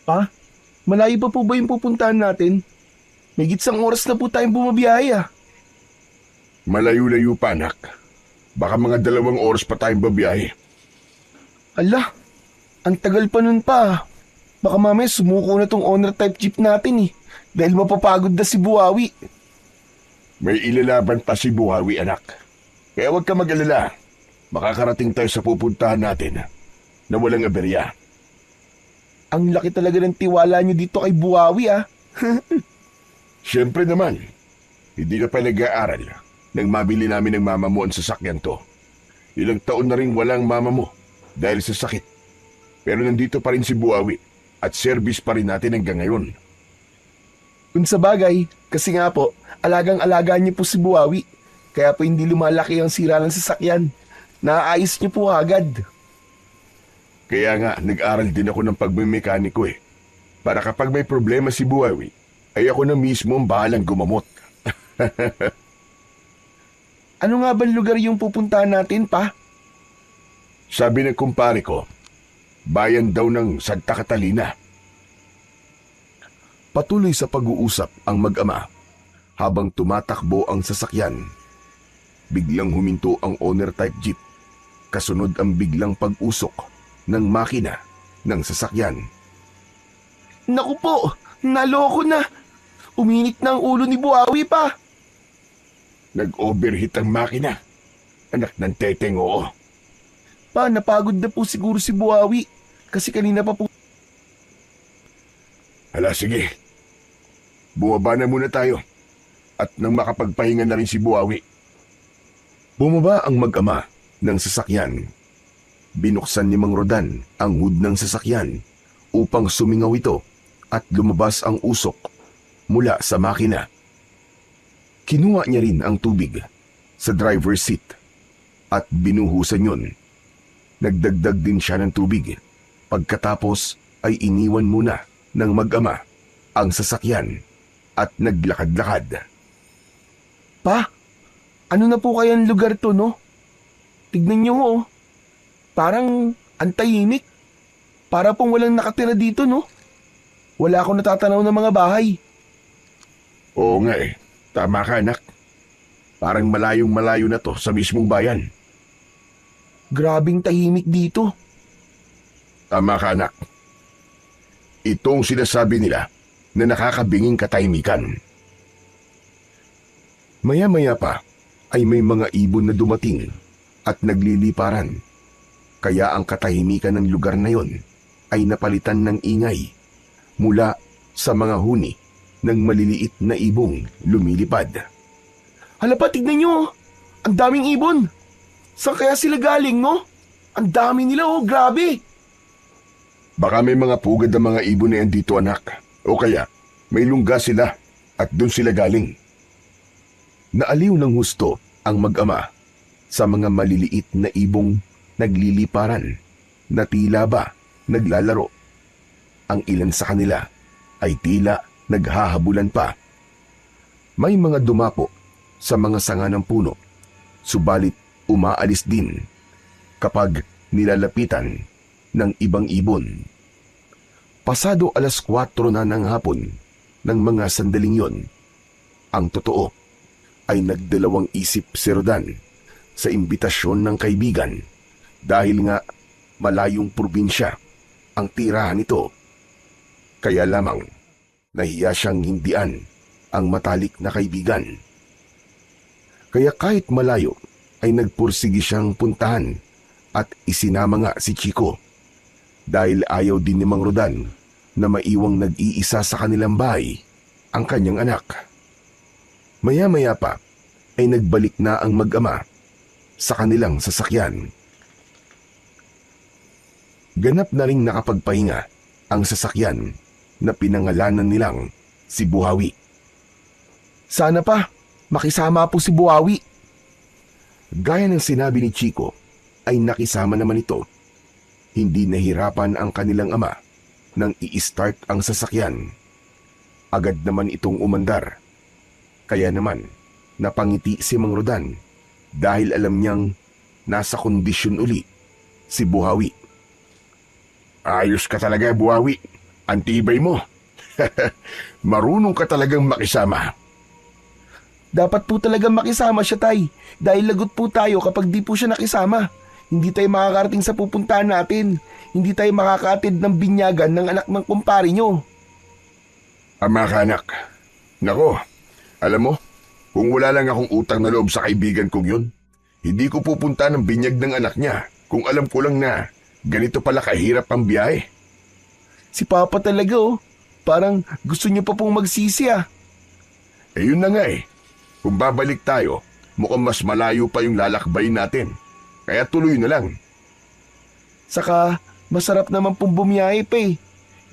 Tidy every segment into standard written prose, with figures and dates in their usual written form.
Pa, malayo pa po ba yung pupuntahan natin? May gitsang oras na po tayong bumabiyahe ah. Malayo-layo pa, anak. Baka mga 2 oras pa tayong babiyahe. Ala, ang tagal pa nun pa ah. Baka mamaya sumuko na tong owner type jeep natin eh. Dahil mapapagod na si Buhawi. May ilalaban pa si Buhawi, anak. Kaya huwag ka mag-alala. Makakarating tayo sa pupuntahan natin na walang aberya. Ang laki talaga ng tiwala niyo dito kay Buhawi ah. Siyempre naman, hindi ka pa nag-aaral nang mabili namin ng mama mo ang sasakyan to. Ilang taon na rin walang mama mo dahil sa sakit. Pero nandito pa rin si Buhawi at service pa rin natin hanggang ngayon. Kung sa bagay, kasi nga po, alagang-alaga niyo po si Buhawi. Kaya po hindi lumalaki ang sira ng sasakyan. Naaayos niyo po agad. Kaya nga, nag-aral din ako ng pagmimekaniko eh. Para kapag may problema si Buhawi, ay ako na mismo ang bahalang gumamot. Ano nga bang lugar yung pupuntahan natin pa? Sabi ng kumpare ko, bayan daw ng Santa Catalina. Patuloy sa pag-uusap ang mag-ama habang tumatakbo ang sasakyan. Biglang huminto ang owner type jeep. Kasunod ang biglang pag-usok ng makina ng sasakyan. Naku po, naloko na. Uminit na ang ulo ni Buhawi pa. Nag-overheat ang makina. Anak ng teteng, oo. Pa, napagod na po siguro si Buhawi. Kasi kanina pa po. Hala, sige. Bumaba na muna tayo. At nang makapagpahinga na rin si Buhawi. Bumaba ang mag-ama ng sasakyan. Binuksan ni Mang Rodan ang hood ng sasakyan upang sumingaw ito at lumabas ang usok mula sa makina. Kinuha niya rin ang tubig sa driver's seat at binuhusan yun. Nagdagdag din siya ng tubig. Pagkatapos ay iniwan muna ng mag-ama ang sasakyan at naglakad-lakad. Pa, ano na po kayang lugar to, no? Tignan niyo oh. Parang antahimik. Para pong walang nakatira dito, no? Wala akong natatanaw ng mga bahay. Oo nga eh. Tama ka, anak. Parang malayong-malayo na to sa mismong bayan. Grabing tahimik dito. Tama ka, anak. Itong sinasabi nila na nakakabinging katahimikan. Maya-maya pa ay may mga ibon na dumating at nagliliparan. Kaya ang katahimikan ng lugar na yon ay napalitan ng ingay mula sa mga huni ng maliliit na ibong lumilipad. Hala pa, tignan niyo oh. Ang daming ibon. Saan kaya sila galing, no? Ang dami nila oh, grabe. Baka may mga pugad ng mga ibon na yan dito, anak. O kaya may lungga sila at doon sila galing. Naaliw ng husto ang mag-ama sa mga maliliit na ibong nagliliparan na tila ba naglalaro. Ang ilan sa kanila ay tila naghahabulan pa. May mga dumapo sa mga sanga ng puno, subalit umaalis din kapag nilalapitan ng ibang ibon. Pasado 4:00 na ng hapon ng mga sandaling yon. Ang totoo ay nagdalawang isip si Rodan sa imbitasyon ng kaibigan dahil nga malayong probinsya ang tirahan nito. Kaya lamang nahiya siyang hindian ang matalik na kaibigan. Kaya kahit malayo ay nagpursigi siyang puntahan at isinama nga si Chico dahil ayaw din ni Mang Rodan na maiwang nag-iisa sa kanilang bahay ang kanyang anak. Maya-maya pa ay nagbalik na ang mag-ama sa kanilang sasakyan. Ganap na ring nakapagpahinga ang sasakyan na pinangalanan nilang si Buhawi. Sana pa, makisama po si Buhawi. Gaya ng sinabi ni Chico, ay nakisama naman ito. Hindi nahirapan ang kanilang ama nang i-start ang sasakyan. Agad naman itong umandar. Kaya naman, napangiti si Mang Rodan dahil alam niyang nasa kondisyon uli si Buhawi. Ayos ka talaga, Buhawi. Antibay mo. Marunong ka talagang makisama. Dapat po talaga makisama siya, Tay. Dahil lagot po tayo kapag di po siya nakisama. Hindi tayo makakarating sa pupuntahan natin. Hindi tayo makakaatid ng binyagan ng anak ng kumpare nyo. Ama ka, anak. Nako, alam mo, kung wala lang akong utang na loob sa kaibigan kong yun, hindi ko pupunta ng binyag ng anak niya kung alam ko lang na ganito pala kahirap ang biyahe. Si Papa talaga oh. Parang gusto niyo pa pong magsisi ah. Eh yun na nga eh. Kung babalik tayo, mukhang mas malayo pa yung lalakbayin natin. Kaya tuloy na lang. Saka masarap naman pong bumiyahe pa eh.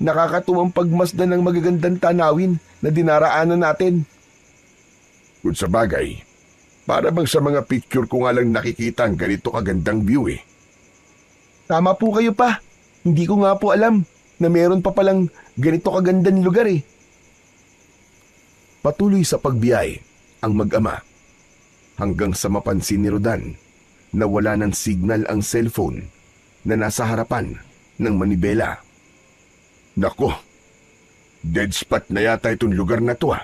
Nakakatuwang pagmasdan ng magagandang tanawin na dinaraanan natin. Kung sa bagay, para bang sa mga picture ko nga lang nakikita ang ganito kagandang view eh. Tama po kayo pa. Hindi ko nga po alam na meron pa palang ganito kagandang lugar eh. Patuloy sa pagbiyahe ang mag-ama hanggang sa mapansin ni Rodan na wala ng signal ang cellphone na nasa harapan ng manibela. Nako, dead spot na yata itong lugar na to ah.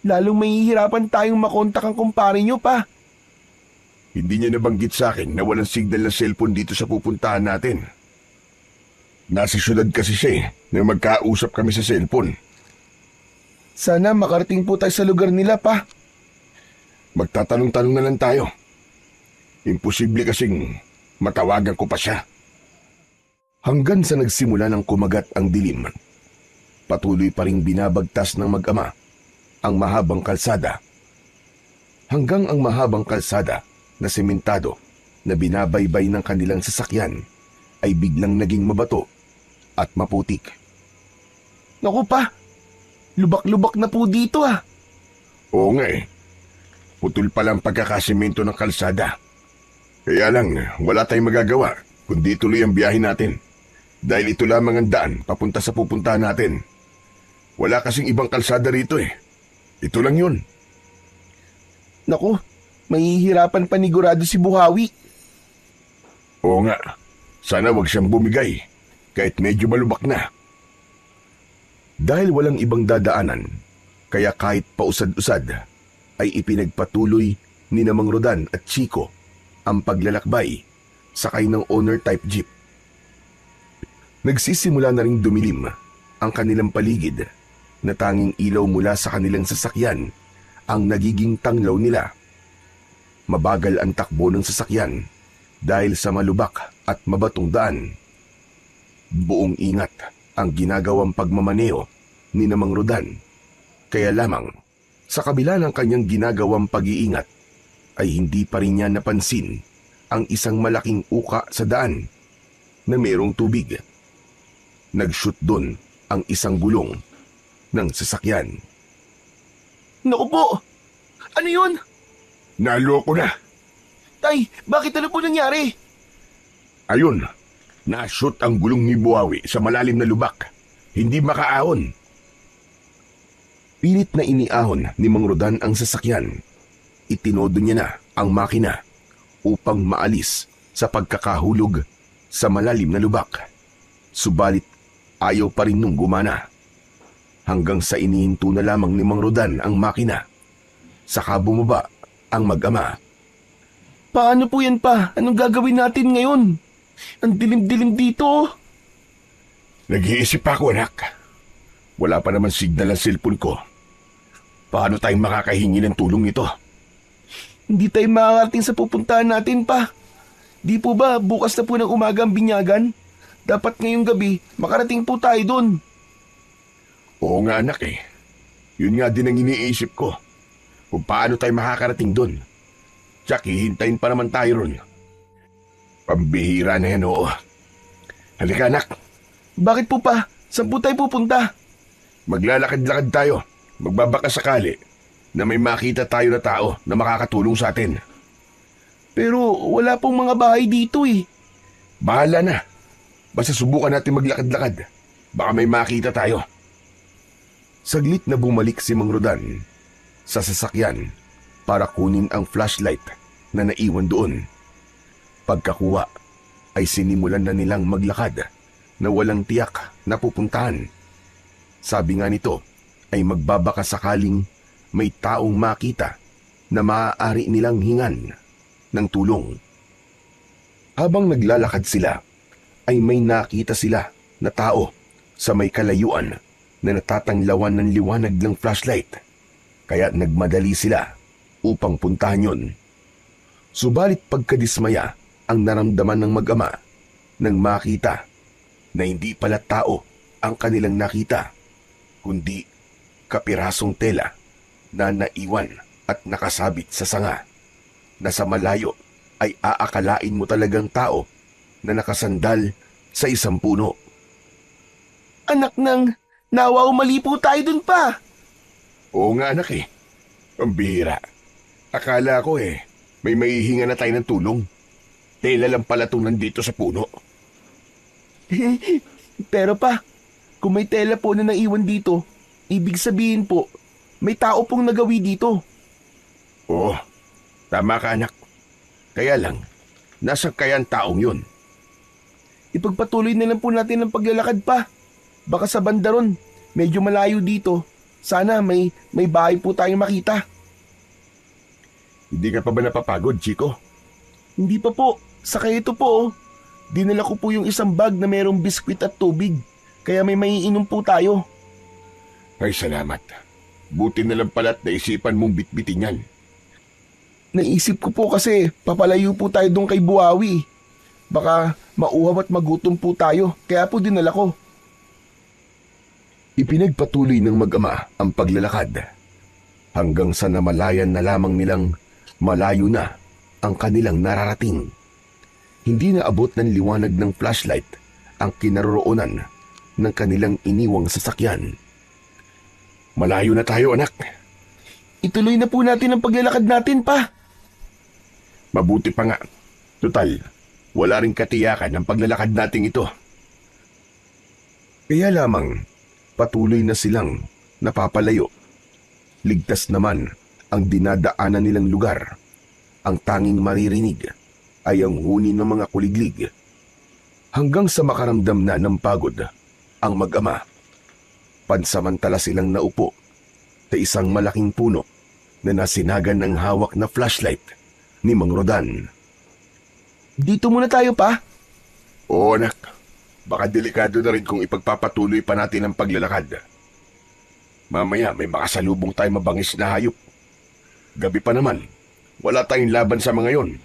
Lalong mahihirapan tayong makontak ang kumpare nyo pa. Hindi niya nabanggit sa akin na walang signal ng cellphone dito sa pupuntahan natin. Nasa syudad kasi siya eh, na magkausap kami sa cellphone. Sana makarating po tayo sa lugar nila pa. Magtatanong-tanong na lang tayo. Imposible kasing matawagan ko pa siya. Hanggang sa nagsimula ng kumagat ang dilim, patuloy pa ring binabagtas ng mag-ama ang mahabang kalsada. Hanggang ang mahabang kalsada na sementado na binabaybay ng kanilang sasakyan ay biglang naging mabato at maputik. Naku pa, lubak-lubak na po dito ah. Oo nga eh. Putol pa lang pagkakasimento ng kalsada. Kaya lang, wala tayong magagawa kundi tuloy ang biyahe natin. Dahil ito lamang ang daan papunta sa pupuntahan natin. Wala kasing ibang kalsada rito eh. Ito lang yun. Naku, mahihirapan panigurado si Buhawi. Oo nga. Sana wag siyang bumigay kahit medyo malubak na. Dahil walang ibang dadaanan, kaya kahit pausad-usad, ay ipinagpatuloy ni Namang Rodan at Chico ang paglalakbay sakay ng owner-type jeep. Nagsisimula na ring dumilim ang kanilang paligid na tanging ilaw mula sa kanilang sasakyan ang nagiging tanglaw nila. Mabagal ang takbo ng sasakyan dahil sa malubak at mabatong daan. Buong ingat ang ginagawang pagmamaneo ni Namang Rodan. Kaya lamang, sa kabila ng kanyang ginagawang pag-iingat, ay hindi pa rin niya napansin ang isang malaking uka sa daan na mayroong tubig. Nag-shoot doon ang isang gulong ng sasakyan. Naku po, ano yun? Naloko na! Tay, bakit ano po nangyari? Ayun, na-shoot ang gulong ni Buhawi sa malalim na lubak. Hindi makaahon. Pilit na iniahon ni Mang Rodan ang sasakyan. Itinodo niya na ang makina upang maalis sa pagkakahulog sa malalim na lubak. Subalit ayaw pa rin nung gumana. Hanggang sa inihinto na lamang ni Mang Rodan ang makina. Saka bumaba ang mag-ama. Paano po yan pa? Anong gagawin natin ngayon? Ang dilim-dilim dito. Nag-iisip ako, anak. Wala pa naman signal ang cellphone ko. Paano tayong makakahingi ng tulong nito? Hindi tayo makakarating sa pupuntahan natin pa. Di po ba bukas na po ng umaga ang binyagan? Dapat ngayong gabi makarating po tayo doon. Oo nga, anak eh. Yun nga din ang iniisip ko. Kung paano tayo makakarating doon. Tsak, hihintayin pa naman tayo ron. Pambihira na yan, oo. Halika, anak. Bakit po pa? Saan po tayo pupunta? Maglalakad-lakad tayo. Magbabaka sakali na may makita tayo na tao na makakatulong sa atin. Pero wala pong mga bahay dito eh. Bahala na. Basta subukan natin maglakad-lakad. Baka may makita tayo. Saglit na bumalik si Mang Rodan sa sasakyan para kunin ang flashlight na naiwan doon. Pagkakuha ay sinimulan na nilang maglakad na walang tiyak na pupuntahan. Sabi nga nito ay magbabaka sakaling may taong makita na maaari nilang hingan ng tulong. Habang naglalakad sila, ay may nakita sila na tao sa may kalayuan na natatanglawan ng liwanag ng flashlight. Kaya nagmadali sila upang puntahan yon. Subalit pagkadismaya ang naramdaman ng mag-ama nang makita na hindi pala tao ang kanilang nakita, kundi kapirasong tela na naiwan at nakasabit sa sanga, na sa malayo ay aakalain mo talagang tao na nakasandal sa isang puno. Anak ng, nawaw, mali po tayo dun pa. Oo nga anak eh, ang bihira. Akala ko may maihinga na tayo ng tulong. Tela lang pala itong nandito sa puno. Pero pa, kung may tela po na naiwan dito, ibig sabihin po, may tao pong nagawi dito. Oo, tama ka anak. Kaya lang, nasa kaya ang taong yun? Ipagpatuloy na lang po natin ang paglalakad pa. Baka sa banda ron, medyo malayo dito. Sana may bahay po tayong makita. Hindi ka pa ba napapagod, Chico? Hindi pa po, saka ito po oh. Dinala ko po yung isang bag na mayroong biskwit at tubig. Kaya may maiinom po tayo. Ay salamat. Buti na lang pala't naisipan mong bitbitin yan. Naisip ko po kasi papalayo po tayo doon kay Buawi. Baka mauhaw at magutom po tayo, kaya po dinala ko. Ipinagpatuloy ng mag-ama ang paglalakad hanggang sa namalayan na lamang nilang malayo na ang kanilang nararating. Hindi na abot ng liwanag ng flashlight ang kinaroroonan ng kanilang iniwang sasakyan. Malayo na tayo anak. Ituloy na po natin ang paglalakad natin pa. Mabuti pa nga. Total, wala ring katiyakan ang paglalakad nating ito. Kaya lamang, patuloy na silang napapalayo. Ligtas naman ang dinadaanan nilang lugar. Ang tanging maririnig ay ang huni ng mga kuliglig. Hanggang sa makaramdam na ng pagod ang mag-ama. Pansamantala silang naupo sa isang malaking puno na nasinagan ng hawak na flashlight ni Mang Rodan. Dito muna tayo pa. Oo anak, baka delikado na rin kung ipagpapatuloy pa natin ang paglalakad. Mamaya may makasalubong tayo mabangis na hayop. Gabi pa naman, wala tayong laban sa mga yon.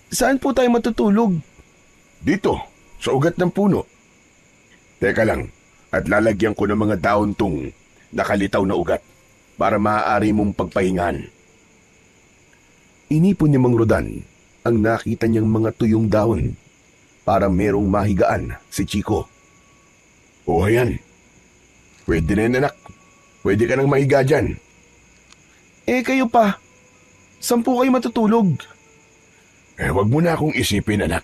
Saan po tayo matutulog? Dito, sa ugat ng puno. Teka lang, at lalagyan ko ng mga dahon tong nakalitaw na ugat para maaari mong pagpahingahan. Inipon ni Mang Rodan ang nakita niyang mga tuyong dahon para merong mahigaan si Chico. O ayan, pwede na yan anak. Pwede ka nang mahiga dyan. Kayo pa, saan po kayo matutulog? Wag mo na akong isipin anak.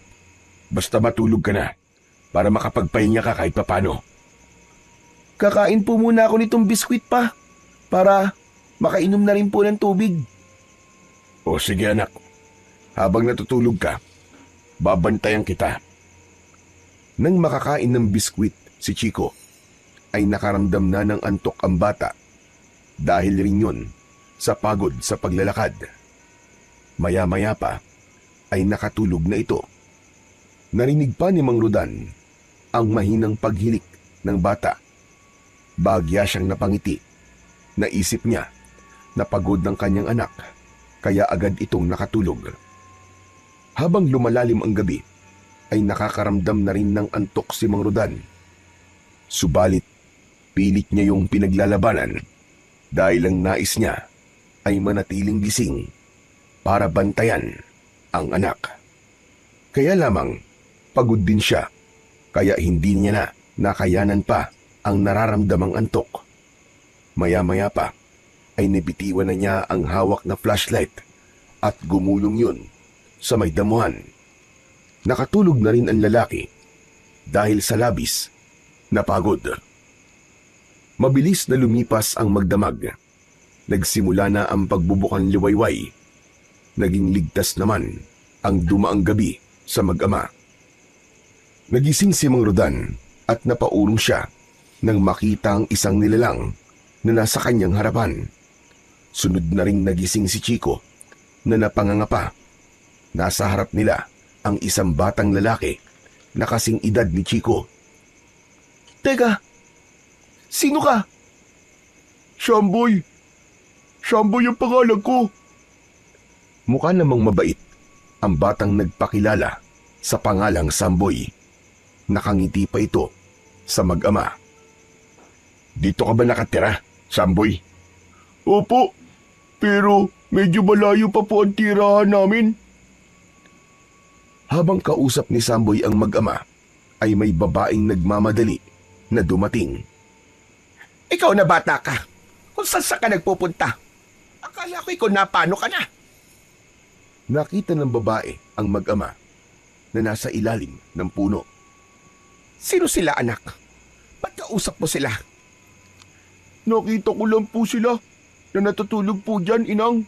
Basta matulog ka na para makapagpahinga ka kahit papano. Kakain po muna ako nitong biskwit pa para makainom na rin po ng tubig. O sige anak, habang natutulog ka, babantayan kita. Nang makakain ng biskwit si Chico, ay nakaramdam na ng antok ang bata dahil rin yun sa pagod sa paglalakad. Maya-maya pa ay nakatulog na ito. Narinig pa ni Mang Rodan ang mahinang paghilik ng bata. Bagya siyang napangiti. Naisip niya na pagod ng kanyang anak kaya agad itong nakatulog. Habang lumalalim ang gabi ay nakakaramdam na rin ng antok si Mang Rodan. Subalit pilit niya yung pinaglalabanan dahil ang nais niya ay manatiling gising para bantayan ang anak. Kaya lamang pagod din siya kaya hindi niya na nakayanan pa ang nararamdamang antok. Maya-maya pa ay nabitiwan na niya ang hawak na flashlight at gumulong yun sa may damuhan. Nakatulog na rin ang lalaki dahil sa labis na pagod. Mabilis na lumipas ang magdamag. Nagsimula na ang pagbubukan liwayway. Naging ligtas naman ang dumaang gabi sa mag-ama. Nagising si Mang Rodan at napaulong siya nang makita ang isang nilalang na nasa kanyang harapan. Sunod na ring nagising si Chico na napangangapa. Nasa harap nila ang isang batang lalaki na kasing edad ni Chico. Teka, sino ka? Shamboy! Shamboy ang pangalan ko! Mukha namang mabait ang batang nagpakilala sa pangalang Samboy. Nakangiti pa ito sa mag-ama. Dito ka ba nakatira, Samboy? Opo, pero medyo malayo pa po ang tirahan namin. Habang kausap ni Samboy ang mag-ama, ay may babaeng nagmamadali na dumating. Ikaw na bata ka. Kung saan ka nagpupunta? Akala ko ikaw na paano ka na. Nakita ng babae ang mag-ama na nasa ilalim ng puno. Sino sila, anak? Ba't kausap mo sila? Nakita ko lang po sila na natutulog po dyan, inang.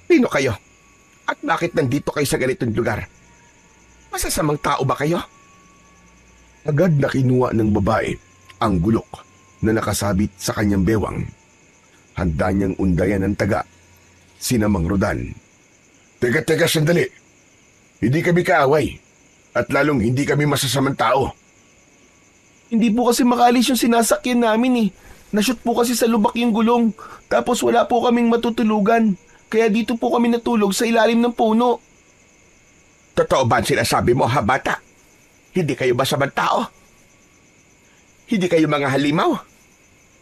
Sino kayo? At bakit nandito kayo sa ganitong lugar? Masasamang tao ba kayo? Agad na kinuha ng babae ang gulok na nakasabit sa kanyang bewang. Handa niyang undayan ng taga, sina Mang Rodan. Teka, sandali. Hindi kami kaaway at lalong hindi kami masasamang tao. Hindi po kasi makalis yung sinasakyan namin eh. Nashoot po kasi sa lubak yung gulong. Tapos wala po kaming matutulugan. Kaya dito po kami natulog sa ilalim ng puno. Totoo ba ang sinasabi mo, ha, bata? Hindi kayo masamang tao? Hindi kayo mga halimaw?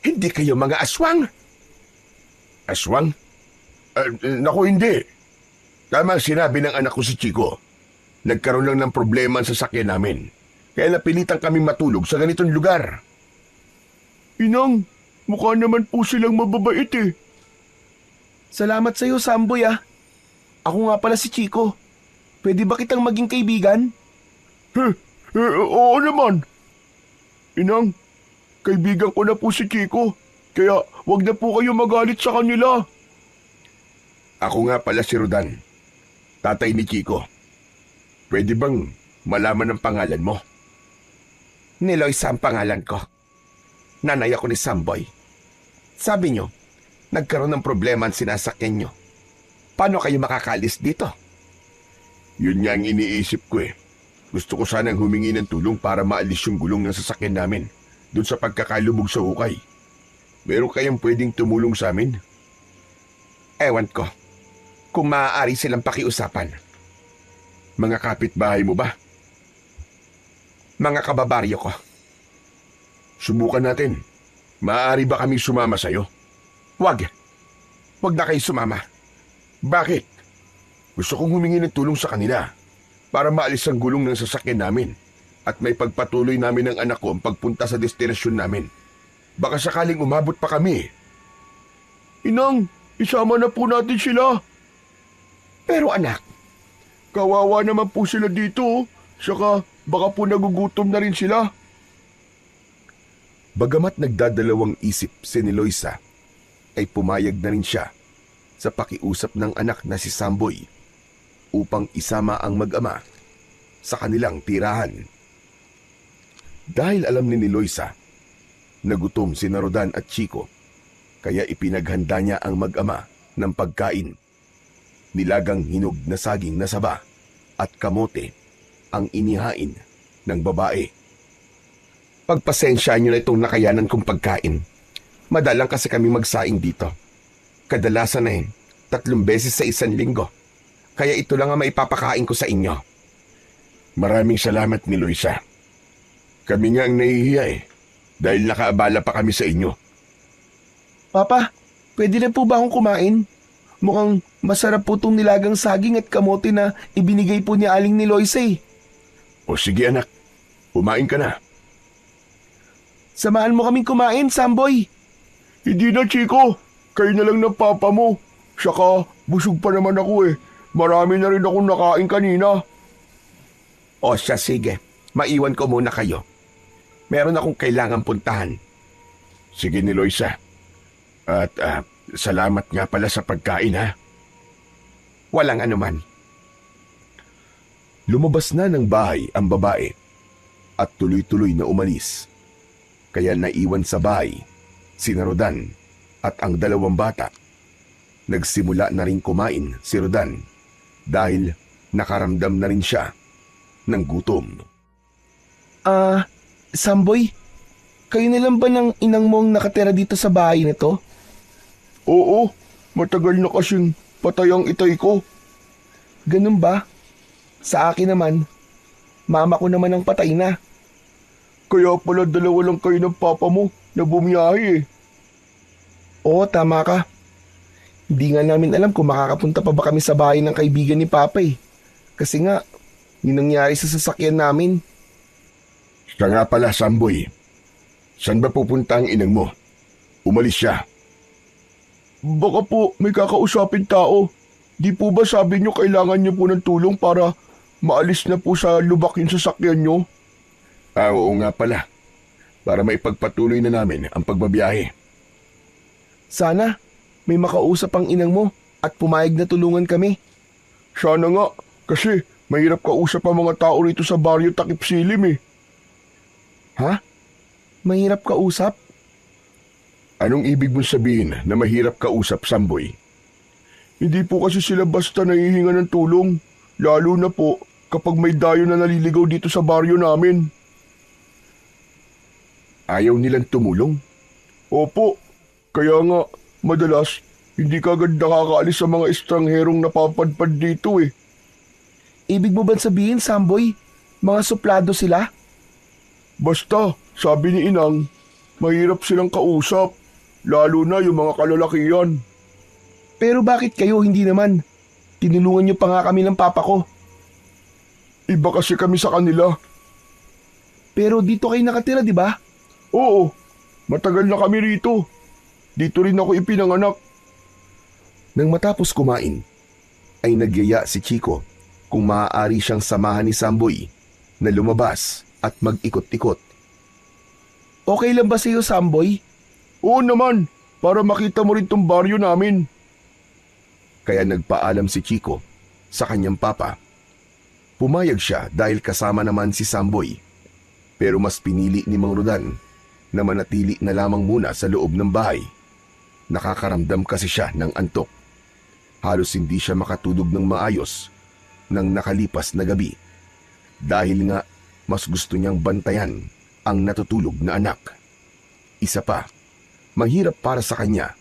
Hindi kayo mga aswang? Aswang? Naku, hindi. Tama ang sinabi ng anak ko si Chico. Nagkaroon lang ng problema sa sasakyan namin. Kaya napilitan kami matulog sa ganitong lugar. Inang, mukha naman po silang mababait eh. Salamat sa'yo, Samboy ah. Ako nga pala si Chico. Pwede ba kitang maging kaibigan? Oo naman. Inang, kaibigan ko na po si Chico. Kaya wag na po kayo magalit sa kanila. Ako nga pala si Rodan, tatay ni Chico. Pwede bang malaman ang pangalan mo? Ni Loisa ang pangalan ko. Nanay ako ni Samboy. Sabi nyo, nagkaroon ng problema ang sinasakyan nyo. Paano kayo makakalis dito? Yun nga ang iniisip ko eh. Gusto ko sanang humingi ng tulong para maalis yung gulong ng sasakyan namin doon sa pagkakalubog sa hukay. Meron kayang pwedeng tumulong sa amin? Ewan ko. Kung maaari silang pakiusapan. Mga kapitbahay mo ba? Mga kababaryo ko. Subukan natin. Maaari ba kami sumama sa'yo? Wag. Wag na kayo sumama. Bakit? Gusto kong humingi ng tulong sa kanila para maalis ang gulong ng sasakyan namin at may pagpatuloy namin ng anak ko ang pagpunta sa destinasyon namin. Baka sakaling umabot pa kami. Inang, isama na po natin sila. Pero anak, kawawa naman po sila dito. Saka baka po nagugutom na rin sila. Bagamat nagdadalawang isip si Loisa, ay pumayag na rin siya sa pakiusap ng anak na si Samboy upang isama ang mag-ama sa kanilang tirahan. Dahil alam ni Loisa na gutom si Rodan at Chico, kaya ipinaghanda niya ang mag-ama ng pagkain. Nilagang hinog na saging na saba at kamote ang inihain ng babae. pagpasensyaan nyo na itong nakayanan kong pagkain. Madalang kasi kami magsaing dito. Kadalasan na 3 beses sa 1 linggo. Kaya ito lang ang maipapakain ko sa inyo. Maraming salamat ni Loisa. Kami nga ang nahihiya dahil nakaabala pa kami sa inyo. Papa, pwede na po ba akong kumain? Mukhang masarap po itong nilagang saging at kamote na ibinigay po ni Aling ni Loisa eh. O sige anak, kumain ka na. Samahan mo kaming kumain, Samboy. Hindi na, Chico. Kayo na lang ng papa mo. Saka, busog pa naman ako eh. Marami na rin akong nakain kanina. O siya, sige. Maiwan ko muna kayo. Meron akong kailangan puntahan. Sige ni Loisa. At salamat nga pala sa pagkain ha. Walang anuman. Lumabas na ng bahay ang babae at tuloy-tuloy na umalis. Kaya naiwan sa bahay si Rodan at ang dalawang bata. Nagsimula na rin kumain si Rodan dahil nakaramdam na rin siya ng gutom. Samboy, kayo na lang ba ng inang mong nakatira dito sa bahay na to? Oo, matagal na kasing patay ang itay ko. Ganun ba? Sa akin naman, mama ko naman ang patay na. Kaya pala dalawa lang kayo ng papa mo na bumiyahe eh. Oo, tama ka. Hindi nga namin alam kung makakapunta pa ba kami sa bahay ng kaibigan ni Papa eh. Kasi nga, yun nangyari sa sasakyan namin. Siya nga pala, Samboy. Saan ba pupunta ang inang mo? Umalis siya. Baka po may kakausapin tao. Di po ba sabi niyo kailangan niyo po ng tulong para maalis na po sa lubak yung sasakyan niyo? Oo nga pala. Para maipagpatuloy na namin ang pagbabiyahe. Sana may makausap ang inang mo at pumayag na tulungan kami. Sana nga, kasi mahirap kausap ang mga tao rito sa baryo Takip Silim eh. Ha? Mahirap kausap? Anong ibig mong sabihin na mahirap kausap, Samboy? Hindi po kasi sila basta nahihinga ng tulong, lalo na po kapag may dayo na naliligaw dito sa baryo namin. Ayaw nilang tumulong? Opo, kaya nga madalas hindi kagad nakakaalis sa mga estrangherong napapadpad dito eh. Ibig mo ba sabihin, Samboy, mga suplado sila? Basta, sabi ni Inang, mahirap silang kausap, lalo na yung mga kalalakihan. Pero bakit kayo hindi naman? Tinulungan niyo pa nga kami ng papa ko. Iba kasi kami sa kanila. Pero dito kayo nakatira, di ba? Oo, matagal na kami rito. Dito rin ako ipinanganak. Nang matapos kumain, ay nagyaya si Chico kung maaari siyang samahan ni Samboy na lumabas at mag-ikot-ikot. Okay lang ba sa'yo, Samboy? Oo naman, para makita mo rin tong baryo namin. Kaya nagpaalam si Chico sa kanyang papa. Pumayag siya dahil kasama naman si Samboy. Pero mas pinili ni Mang Rodan na manatili na lamang muna sa loob ng bahay. Nakakaramdam kasi siya ng antok. Halos hindi siya makatulog ng maayos ng nakalipas na gabi. Dahil nga mas gusto niyang bantayan ang natutulog na anak. Isa pa, mahirap para sa kanya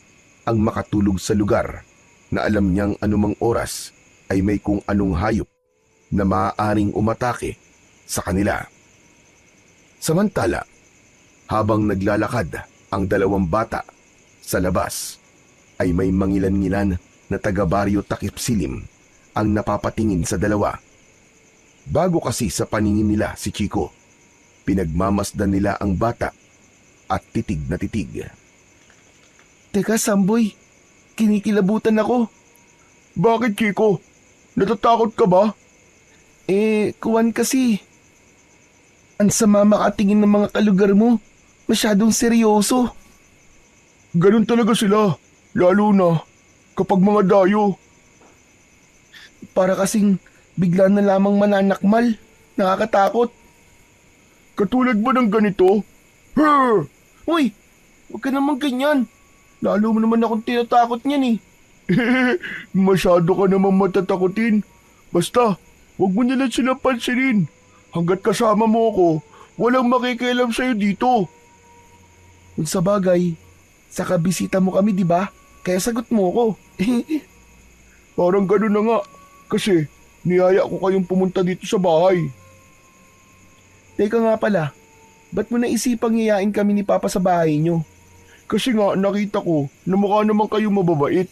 ang makatulog sa lugar na alam niyang anumang oras ay may kung anong hayop na maaaring umatake sa kanila. Samantala, habang naglalakad ang dalawang bata sa labas, ay may mangilan-ngilan na taga-baryo Takip Silim ang napapatingin sa dalawa. Bago kasi sa paningin nila si Chico, pinagmamasdan nila ang bata at titig na titig. Teka, Samboy, kinikilabutan ako. Bakit, Chico? Natatakot ka ba? Kuwan kasi. Ang sama makatingin ng mga kalugar mo. Masyadong seryoso. Ganun talaga sila, lalo na kapag mga dayo. Para kasing bigla na lamang mananakmal. Nakakatakot. Katulad ba ng ganito? Brr! Uy, huwag ka naman ganyan. Lalo mo naman akong tinatakot niyan eh. Masyado ka naman matatakotin. Basta, huwag mo nilang sila pansinin. Hanggat kasama mo ako, walang makikialam sa'yo dito. Kung sa bagay, sa kabisita mo kami, di ba? Kaya sagot mo ako. Parang gano'n na nga. Kasi, niyaya ko kayong pumunta dito sa bahay. Teka nga pala, ba't mo naisipang yayain kami ni Papa sa bahay niyo? Kasi nga, nakita ko na mukha naman kayong mababait.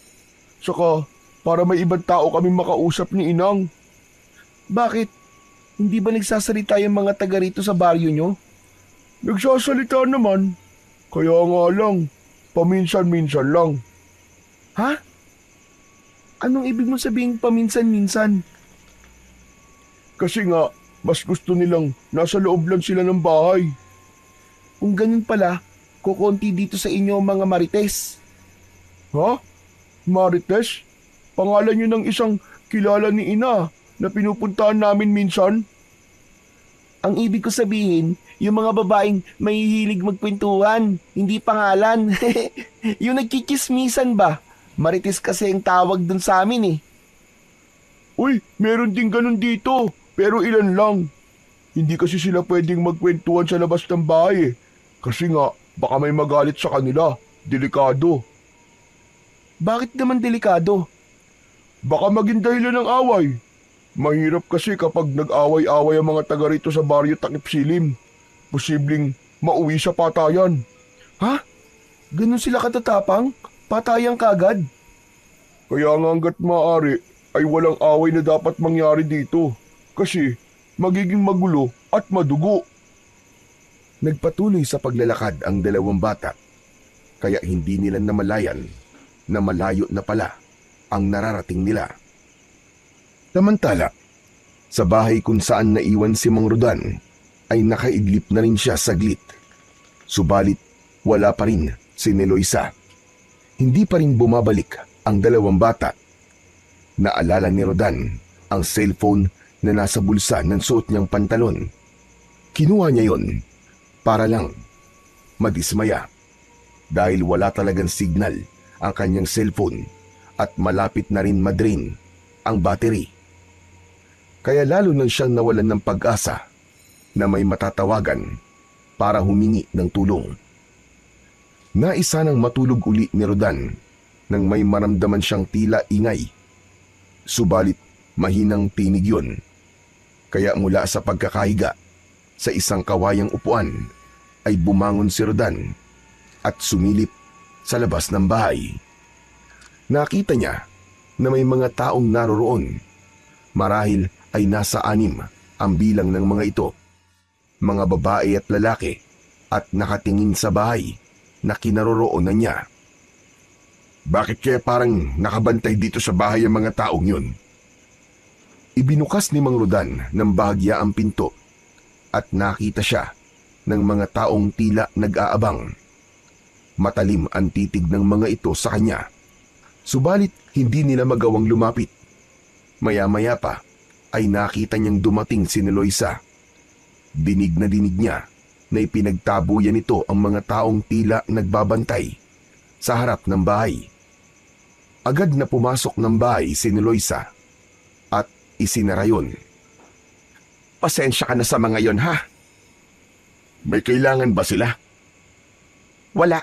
Saka, para may ibang tao kami makausap ni Inang. Bakit? Hindi ba nagsasalita yung mga taga rito sa baryo nyo? Nagsasalita naman. Kaya nga lang, paminsan-minsan lang. Ha? Anong ibig mo sabihin paminsan-minsan? Kasi nga, mas gusto nilang nasa loob lang sila ng bahay. Kung ganun pala, kukonti dito sa inyo mga marites. Ha? Marites? Pangalan yun ng isang kilala ni Ina na pinupuntahan namin minsan? Ang ibig ko sabihin, yung mga babaeng may hilig magkwentuhan, hindi pangalan. Yung nagkikismisan ba? Marites kasi ang tawag dun sa amin eh. Uy, meron din ganun dito, pero ilan lang. Hindi kasi sila pwedeng magkwentuhan sa labas ng bahay eh. Kasi nga, baka may magalit sa kanila. Delikado. Bakit naman delikado? Baka maging dahilan ng away. Mahirap kasi kapag nag-away-away ang mga taga rito sa baryo Takip Silim. Posibleng mauwi sa patayan. Ha? Ganun sila katatapang? Patayang kagad? Kaya nga hanggat maaari ay walang away na dapat mangyari dito. Kasi magiging magulo at madugo. Nagpatuloy sa paglalakad ang dalawang bata. Kaya hindi nila namalayan na malayo na pala ang nararating nila. Samantala, sa bahay kung saan naiwan si Mang Rodan ay nakaidlip na rin siya saglit. Subalit wala pa rin si Neloisa. Hindi pa rin bumabalik ang dalawang bata. Naalala ni Rodan ang cellphone na nasa bulsa ng suot niyang pantalon. Kinuha niya yon para lang madismaya dahil wala talagang signal ang kanyang cellphone at malapit na rin madrain ang battery. Kaya lalo nang siyang nawalan ng pag-asa na may matatawagan para humingi ng tulong. Naisa nang matulog uli ni Rodan nang may maramdaman siyang tila ingay. Subalit mahinang tinig yun. Kaya mula sa pagkakahiga sa isang kawayang upuan ay bumangon si Rodan at sumilip sa labas ng bahay. Nakita niya na may mga taong naroroon. Marahil ay nasa 6 ang bilang ng mga ito. Mga babae at lalaki at nakatingin sa bahay na kinaroroonan niya. Bakit kaya parang nakabantay dito sa bahay ang mga taong yun? Ibinukas ni Mang Rodan ng bahagya ang pinto at nakita siya ng mga taong tila nag-aabang. Matalim ang titig ng mga ito sa kanya. Subalit hindi nila magawang lumapit. Maya-maya pa ay nakita niyang dumating si Neloisa. Dinig na dinig niya na ipinagtabuyan nito ang mga taong tila nagbabantay sa harap ng bahay. Agad na pumasok ng bahay si Neloisa at isinara yun. Pasensya ka na sa mga yon ha? May kailangan ba sila? Wala.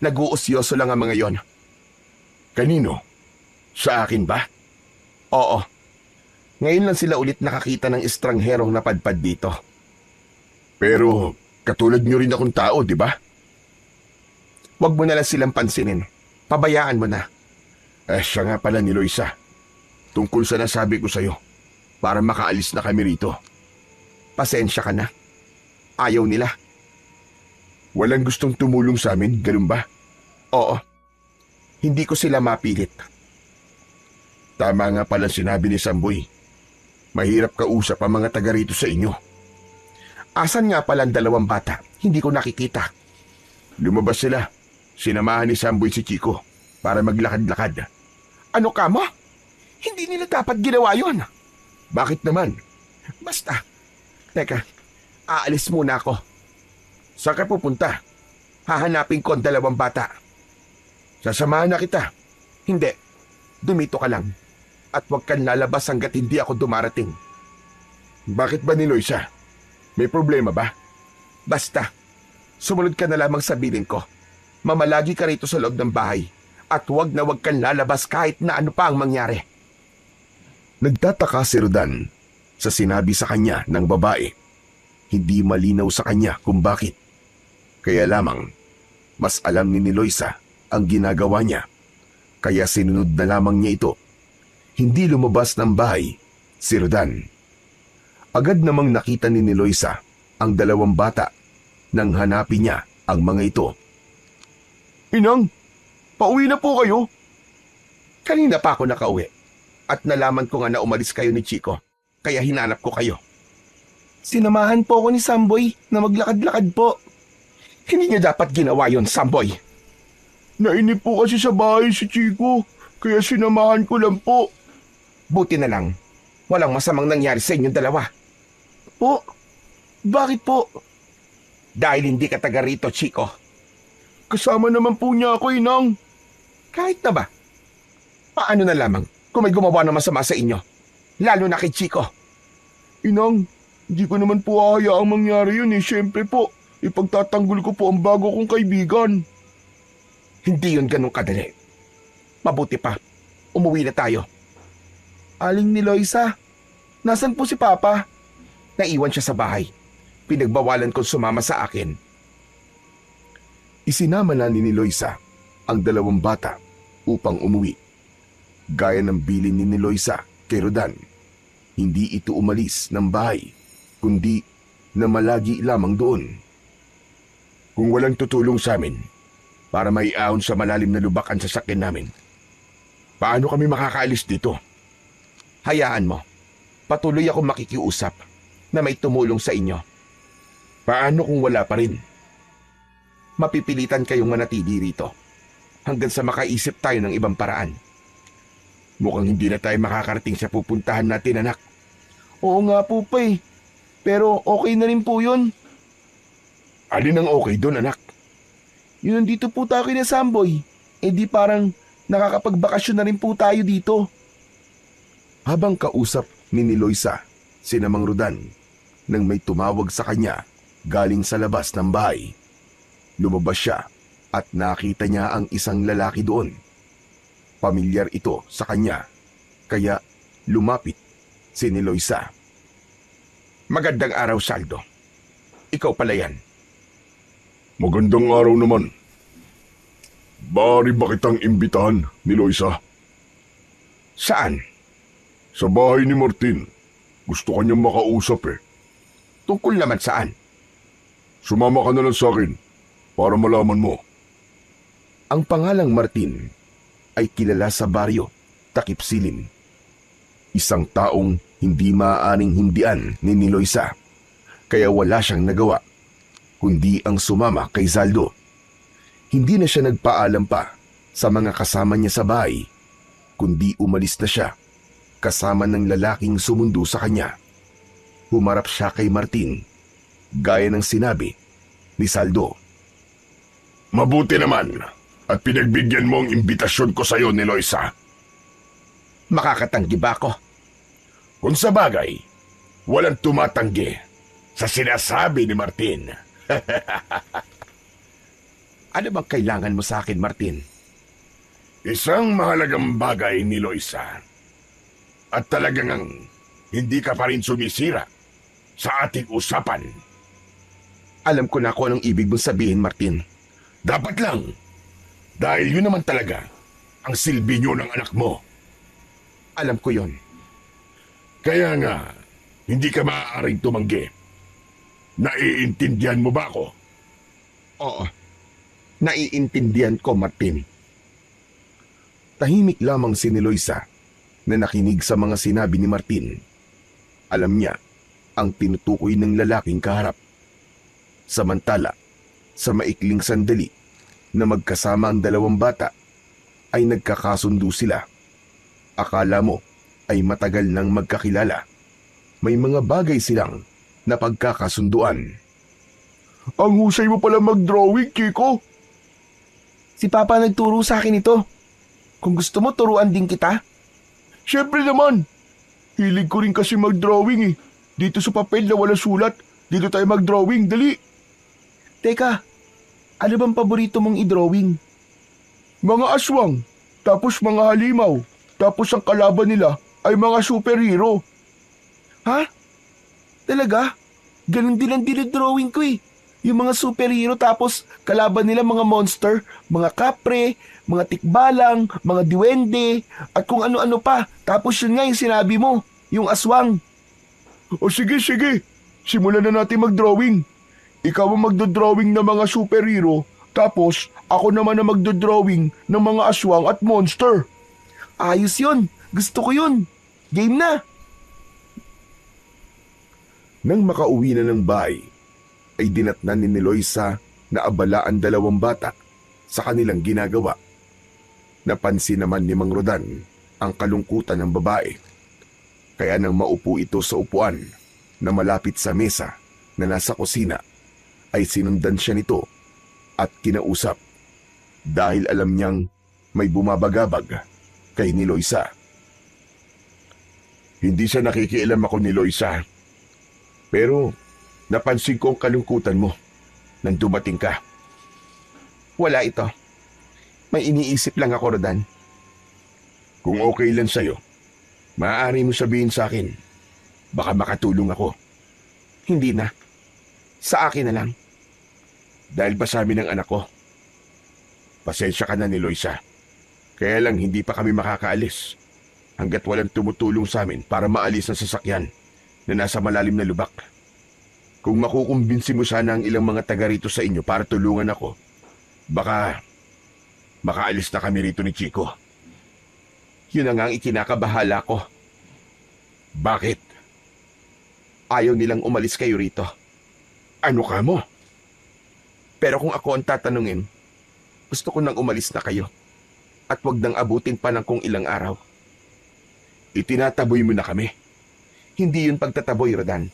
Nag-uusyoso lang ang mga yon. Kanino? Sa akin ba? Oo. Ngayon lang sila ulit nakakita ng estrangherong napadpad dito. Pero katulad nyo rin akong tao, di ba? Huwag mo na lang silang pansinin. Pabayaan mo na. Siya nga pala ni Loisa. Tungkol sa nasabi ko sa'yo, para makaalis na kami rito. Pasensya ka na. Ayaw nila. Walang gustong tumulong sa amin, ganun ba? Oo. Hindi ko sila mapilit. Tama nga pala sinabi ni Samboy. Mahirap kausap ang mga taga rito sa inyo. Asan nga pala ang dalawang bata? Hindi ko nakikita. Lumabas sila. Sinamahan ni Samboy si Chico para maglakad-lakad. Ano ka mo? Hindi nila dapat ginawa yun. Bakit naman? Basta. Teka, aalis muna ako. Saan ka pupunta? Hahanapin ko ang dalawang bata. Sasamahan na kita. Hindi. Dumito ka lang. At huwag kang lalabas hanggat hindi ako dumarating. Bakit ba ni Loisa? May problema ba? Basta. Sumunod ka na lamang sa bilin ko. Mamalagi ka rito sa loob ng bahay. At huwag na huwag kang lalabas kahit na ano pa ang mangyari. Nagtataka si Rodan sa sinabi sa kanya ng babae. Hindi malinaw sa kanya kung bakit. Kaya lamang, mas alam ni Loisa ang ginagawa niya. Kaya sinunod na lamang niya ito. Hindi lumabas ng bahay si Rodan. Agad namang nakita ni Loisa ang dalawang bata nang hanapin niya ang mga ito. Inang, pauwi na po kayo. Kanina pa ako nakauwi at nalaman ko nga na umalis kayo ni Chico, kaya hinanap ko kayo. Sinamahan po ako ni Samboy na maglakad-lakad po. Hindi niyo dapat ginawa yon, Samboy. Nainip po kasi sa bahay si Chico, kaya sinamahan ko lang po. Buti na lang, walang masamang nangyari sa inyong dalawa. Po, Bakit po? Dahil hindi ka taga rito, Chico. Kasama naman po niya ako, Inang. Kahit na ba? Paano na lamang kung may gumawa ng masama sa inyo? Lalo na kay Chico. Inang, hindi ko naman po hahayaang mangyari yun eh. Siyempre po, ipagtatanggol ko po ang bago kong kaibigan. Hindi yun ganun kadali. Mabuti pa, umuwi na tayo. Aling ni Loisa, nasan po si Papa? Naiwan siya sa bahay. Pinagbawalan kong sumama sa akin. Isinama na ni Loisa ang dalawang bata upang umuwi. Gaya ng bilin ni Loisa kay Rodan, hindi ito umalis ng bahay, kundi na malagi lamang doon. Kung walang tutulong sa amin para maiahon sa malalim na lubak ang sasakyan namin, paano kami makakaalis dito? Hayaan mo. Patuloy akong makikiusap na may tumulong sa inyo. Paano kung wala pa rin? Mapipilitan kayong manatili rito hanggang sa makaisip tayo ng ibang paraan. Mukhang hindi na tayo makakarating sa pupuntahan natin, anak. Oo nga po pa eh. Pero okay na rin po yun. Alin ang okay doon, anak? Yun nandito po tayo kina Samboy. Eh di parang nakakapagbakasyon na rin po tayo dito. Habang kausap ni Loisa si Mang Rodan nang may tumawag sa kanya galing sa labas ng bahay. Lumabas siya at nakita niya ang isang lalaki doon. Pamilyar ito sa kanya, kaya lumapit si Loisa. Magandang araw, Saldo. Ikaw pala yan. Magandang araw naman. Bari ba kitang imbitahan ni Loisa? Saan? Sa bahay ni Martin. Gusto kanyang makausap eh. Tungkol naman saan? Sumama ka na lang sa akin para malaman mo. Ang pangalang Martin ay kilala sa baryo, Takip Silim. Isang taong hindi maaaring hindian ni Loisa, kaya wala siyang nagawa, kundi ang sumama kay Zaldo. Hindi na siya nagpaalam pa sa mga kasama niya sa bahay, kundi umalis na siya kasama ng lalaking sumundo sa kanya. Humarap siya kay Martin, gaya ng sinabi ni Zaldo. Mabuti naman at pinagbigyan mo ang imbitasyon ko sa iyo ni Loisa. Makakatanggi ba ako? Kung sa bagay, walang tumatanggi sa sinasabi ni Martin. Ano bang kailangan mo sa akin, Martin? Isang mahalagang bagay ni Loisa. At talagang hindi ka pa rin sumisira sa ating usapan. Alam ko na kung anong ibig mong sabihin, Martin. Dapat lang. Dahil yun naman talaga ang silbi niyo ng anak mo. Alam ko yon. Kaya nga, hindi ka maaaring tumanggi. Naiintindihan mo ba ako? Oo. Naiintindihan ko, Martin. Tahimik lamang si Loisa na nakinig sa mga sinabi ni Martin. Alam niya ang tinutukoy ng lalaking kaharap. Samantala, sa maikling sandali na magkasama ang dalawang bata, ay nagkakasundo sila. Akala mo ay matagal nang magkakilala. May mga bagay silang napagkakasunduan. Ang husay mo pala mag-drawing, Chico. Si Papa nagturo sa akin ito. Kung gusto mo, turuan din kita. Siyempre naman. Hilig ko rin kasi mag-drawing eh. Dito sa papel na wala sulat, dito tayo mag-drawing, dali. Teka, ano bang paborito mong i-drawing? Mga aswang, tapos mga halimaw, tapos ang kalaban nila ay mga superhero. Ha? Talaga? Ganun din ang dinidrawing ko eh. Yung mga superhero tapos kalaban nila mga monster, mga kapre, mga tikbalang, mga diwende, at kung ano-ano pa. Tapos yun nga yung sinabi mo, yung aswang. O sige, simulan na natin mag-drawing. Ikaw ang magdodrawing ng mga superhero, tapos ako naman ang magdodrawing ng mga aswang at monster. Ayos yun. Gusto ko yun. Game na. Nang makauwi na ng bahay, ay dinatnan ni Loisa na abala ang dalawang bata sa kanilang ginagawa. Napansin naman ni Mang Rodan ang kalungkutan ng babae. Kaya nang maupo ito sa upuan na malapit sa mesa, na nasa kusina ay sinundan siya nito at kinausap dahil alam niyang may bumabagabag kay Niloisa. Hindi siya nakikialam ako ni Loisa. Pero napansin ko ang kalungkutan mo nang dumating ka. Wala ito. May iniisip lang ako, Rodan. Kung okay lang sa'yo, maaari mo sabihin sa akin. Baka makatulong ako. Hindi na. Sa akin na lang. Dahil ba sa amin ng anak ko? Pasensya ka na ni Loisa. Kaya lang hindi pa kami makakaalis hanggat walang tumutulong sa amin para maalis ang sasakyan na nasa malalim na lubak. Kung makukumbinsi mo sana ang ilang mga taga rito sa inyo para tulungan ako, baka makaalis na kami rito ni Chico. Yun na nga ang ikinakabahala ko. Bakit? Ayaw nilang umalis kayo rito. Ano ka mo? Pero kung ako ang tatanungin, gusto ko nang umalis na kayo. At wag nang abutin pa ng kung ilang araw. Itinataboy mo na kami. Hindi yun pagtataboy, Rodan.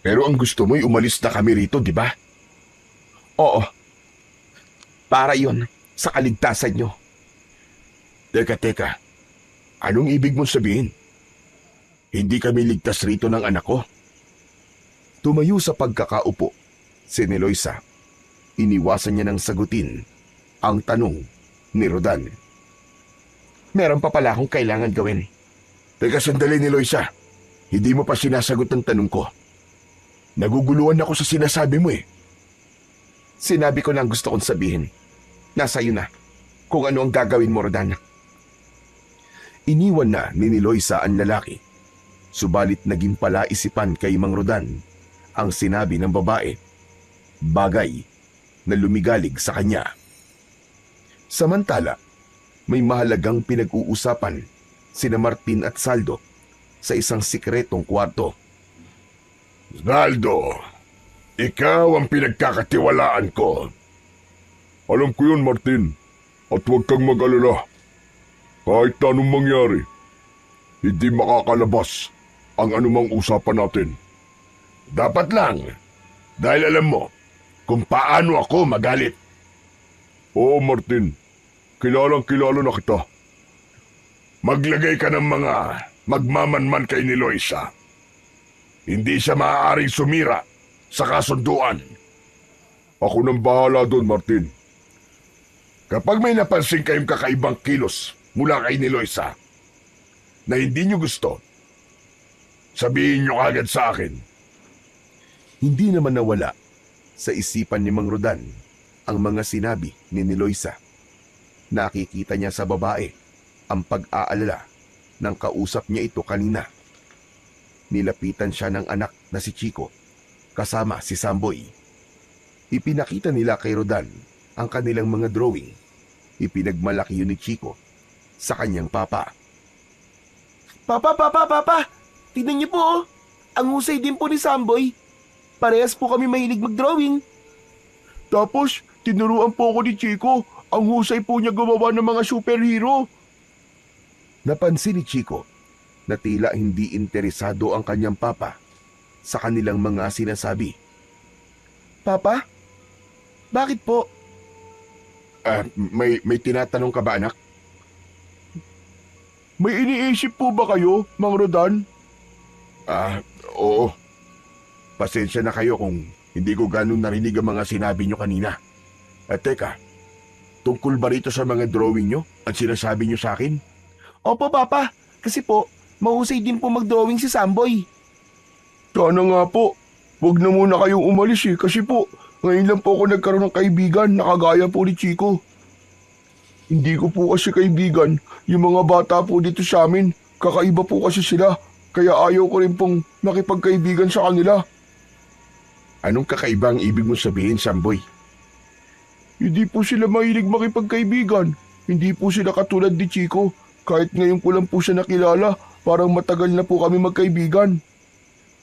Pero ang gusto mo'y umalis na kami rito, di ba? Oo. Para yun sa kaligtasan nyo. Teka. Anong ibig mong sabihin? Hindi kami ligtas rito ng anak ko? Tumayo sa pagkakaupo si Niloisa. Iniwasan niya ng sagutin ang tanong ni Rodan. Meron pa pala akong kailangan gawin. Teka sandali, Niloisa. Hindi mo pa sinasagot ang tanong ko. Naguguluhan ako sa sinasabi mo eh. Sinabi ko na ang gusto kong sabihin. Nasa iyo na kung ano ang gagawin mo, Rodan. Iniwan na ni Niloisa ang lalaki. Subalit naging palaisipan kay Mang Rodan ang sinabi ng babae. Bagay na lumigalig sa kanya. Samantala, may mahalagang pinag-uusapan sina Martin at Saldo sa isang sikretong kwarto. Saldo, ikaw ang pinagkakatiwalaan ko. Alam ko yun, Martin. At huwag kang mag-alala. Kahit anong mangyari, hindi makakalabas ang anumang usapan natin. Dapat lang, dahil alam mo kung paano ako magalit. Oo, Martin. Kilalang-kilala na kita. Maglagay ka ng mga magmamanman kay ni Loisa. Hindi siya maaaring sumira sa kasunduan. Ako nang bahala doon, Martin. Kapag may napansin kayong kakaibang kilos mula kay ni Loisa na hindi nyo gusto, sabihin nyo agad sa akin. Hindi naman nawala sa isipan ni Mang Rodan ang mga sinabi ni Niloisa. Nakikita niya sa babae ang pag-aalala ng kausap niya ito kanina. Nilapitan siya ng anak na si Chico kasama si Samboy. Ipinakita nila kay Rodan ang kanilang mga drawing. Ipinagmalaki yun ni Chico sa kanyang papa. Papa! Tignan niyo po, oh. Ang husay din po ni Samboy. Parehas po kami mahilig mag-drawing. Tapos, tinuruan po ako ni Chico. Ang husay po niya gumawa ng mga superhero. Napansin ni Chico na tila hindi interesado ang kanyang papa sa kanilang mga sinasabi. Papa? Bakit po? May tinatanong ka ba, anak? May iniisip po ba kayo, Mang Rodan? Oo. Pasensya na kayo kung hindi ko ganun narinig ang mga sinabi nyo kanina. At teka, tungkol ba rito sa mga drawing nyo at sinasabi nyo sa akin? Opo, Papa. Kasi po, mahusay din po mag-drawing si Samboy. Sana nga po. Huwag na muna kayong umalis eh. Kasi po, ngayon lang po ako nagkaroon ng kaibigan na kagaya po ni Chico. Hindi ko po kasi kaibigan. Yung mga bata po dito sa amin, kakaiba po kasi sila. Kaya ayaw ko rin pong makipagkaibigan sa kanila. Anong kakaiba ang ibig mo sabihin, Samboy? Hindi po sila mahilig makipagkaibigan. Hindi po sila katulad ni Chico. Kahit ngayon ko lang po siya nakilala, parang matagal na po kami magkaibigan.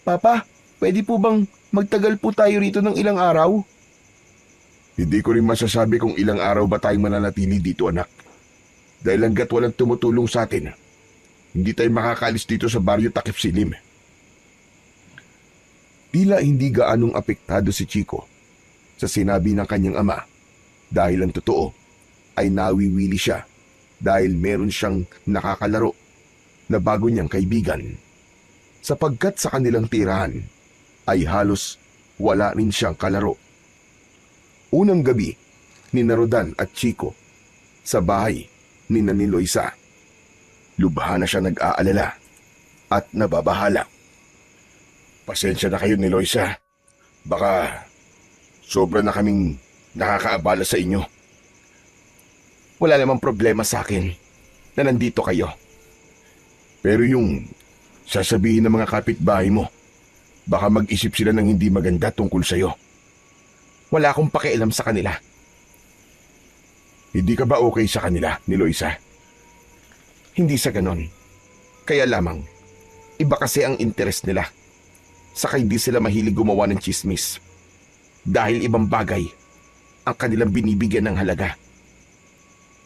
Papa, pwede po bang magtagal po tayo rito ng ilang araw? Hindi ko rin masasabi kung ilang araw ba tayong mananatili dito, anak. Dahil hanggat walang tumutulong sa atin, hindi tayo makakaalis dito sa baryo Takip Silim. Tila hindi gaanong apektado si Chico sa sinabi ng kanyang ama dahil ang totoo ay nawiwili siya dahil meron siyang nakakalaro na bago niyang kaibigan. Sapagkat sa kanilang tirahan ay halos wala rin siyang kalaro. Unang gabi ni Rodan at Chico sa bahay ni Loisa. Lubha na siya nag-aalala at nababahala. Pasensya na kayo ni Loisa. Baka sobra na kaming nakakaabala sa inyo. Wala namang problema sa akin na nandito kayo. Pero yung sasabihin ng mga kapitbahay mo, baka mag-isip sila ng hindi maganda tungkol sa'yo. Wala akong pakialam sa kanila. Hindi ka ba okay sa kanila ni Loisa? Hindi sa ganon. Kaya lamang, iba kasi ang interes nila. Saka hindi sila mahilig gumawa ng chismis. Dahil ibang bagay ang kanilang binibigyan ng halaga.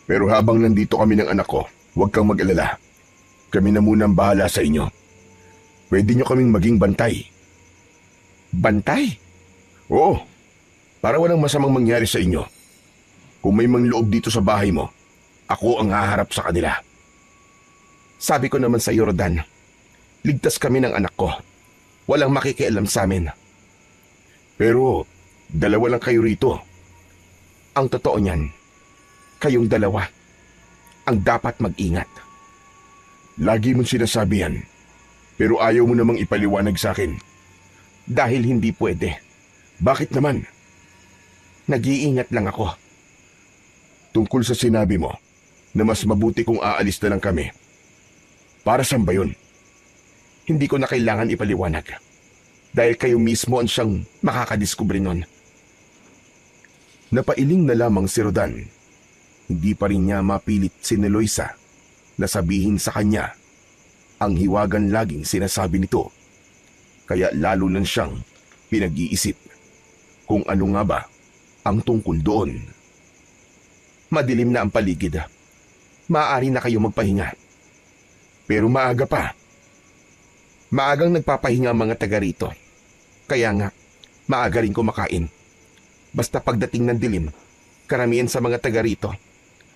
Pero habang nandito kami ng anak ko, huwag kang mag-alala. Kami na munang bahala sa inyo. Pwede nyo kaming maging bantay. Bantay? Oo, para walang masamang mangyari sa inyo. Kung may manloob dito sa bahay mo, ako ang haharap sa kanila. Sabi ko naman sa Rodan, ligtas kami ng anak ko. Walang makikialam sa amin. Pero dalawa lang kayo rito. Ang totoo niyan, kayong dalawa ang dapat mag-ingat. Lagi mong sinasabi yan, pero ayaw mo namang ipaliwanag sa akin. Dahil hindi pwede. Bakit naman? Nag-iingat lang ako. Tungkol sa sinabi mo na mas mabuti kung aalis na lang kami. Para saan ba yun? Hindi ko na kailangan ipaliwanag. Dahil kayo mismo ang siyang makakadiskubre nun. Napailing na lamang si Rodan. Hindi pa rin niya mapilit si Loisa na sabihin sa kanya ang hiwagan laging sinasabi nito. Kaya lalo lang siyang pinag-iisip kung ano nga ba ang tungkol doon. Madilim na ang paligid. Maaari na kayo magpahinga. Pero maaga pa. Maagang nagpapahinga ang mga taga rito. Kaya nga, maaga rin kumakain. Basta pagdating ng dilim, karamihan sa mga taga rito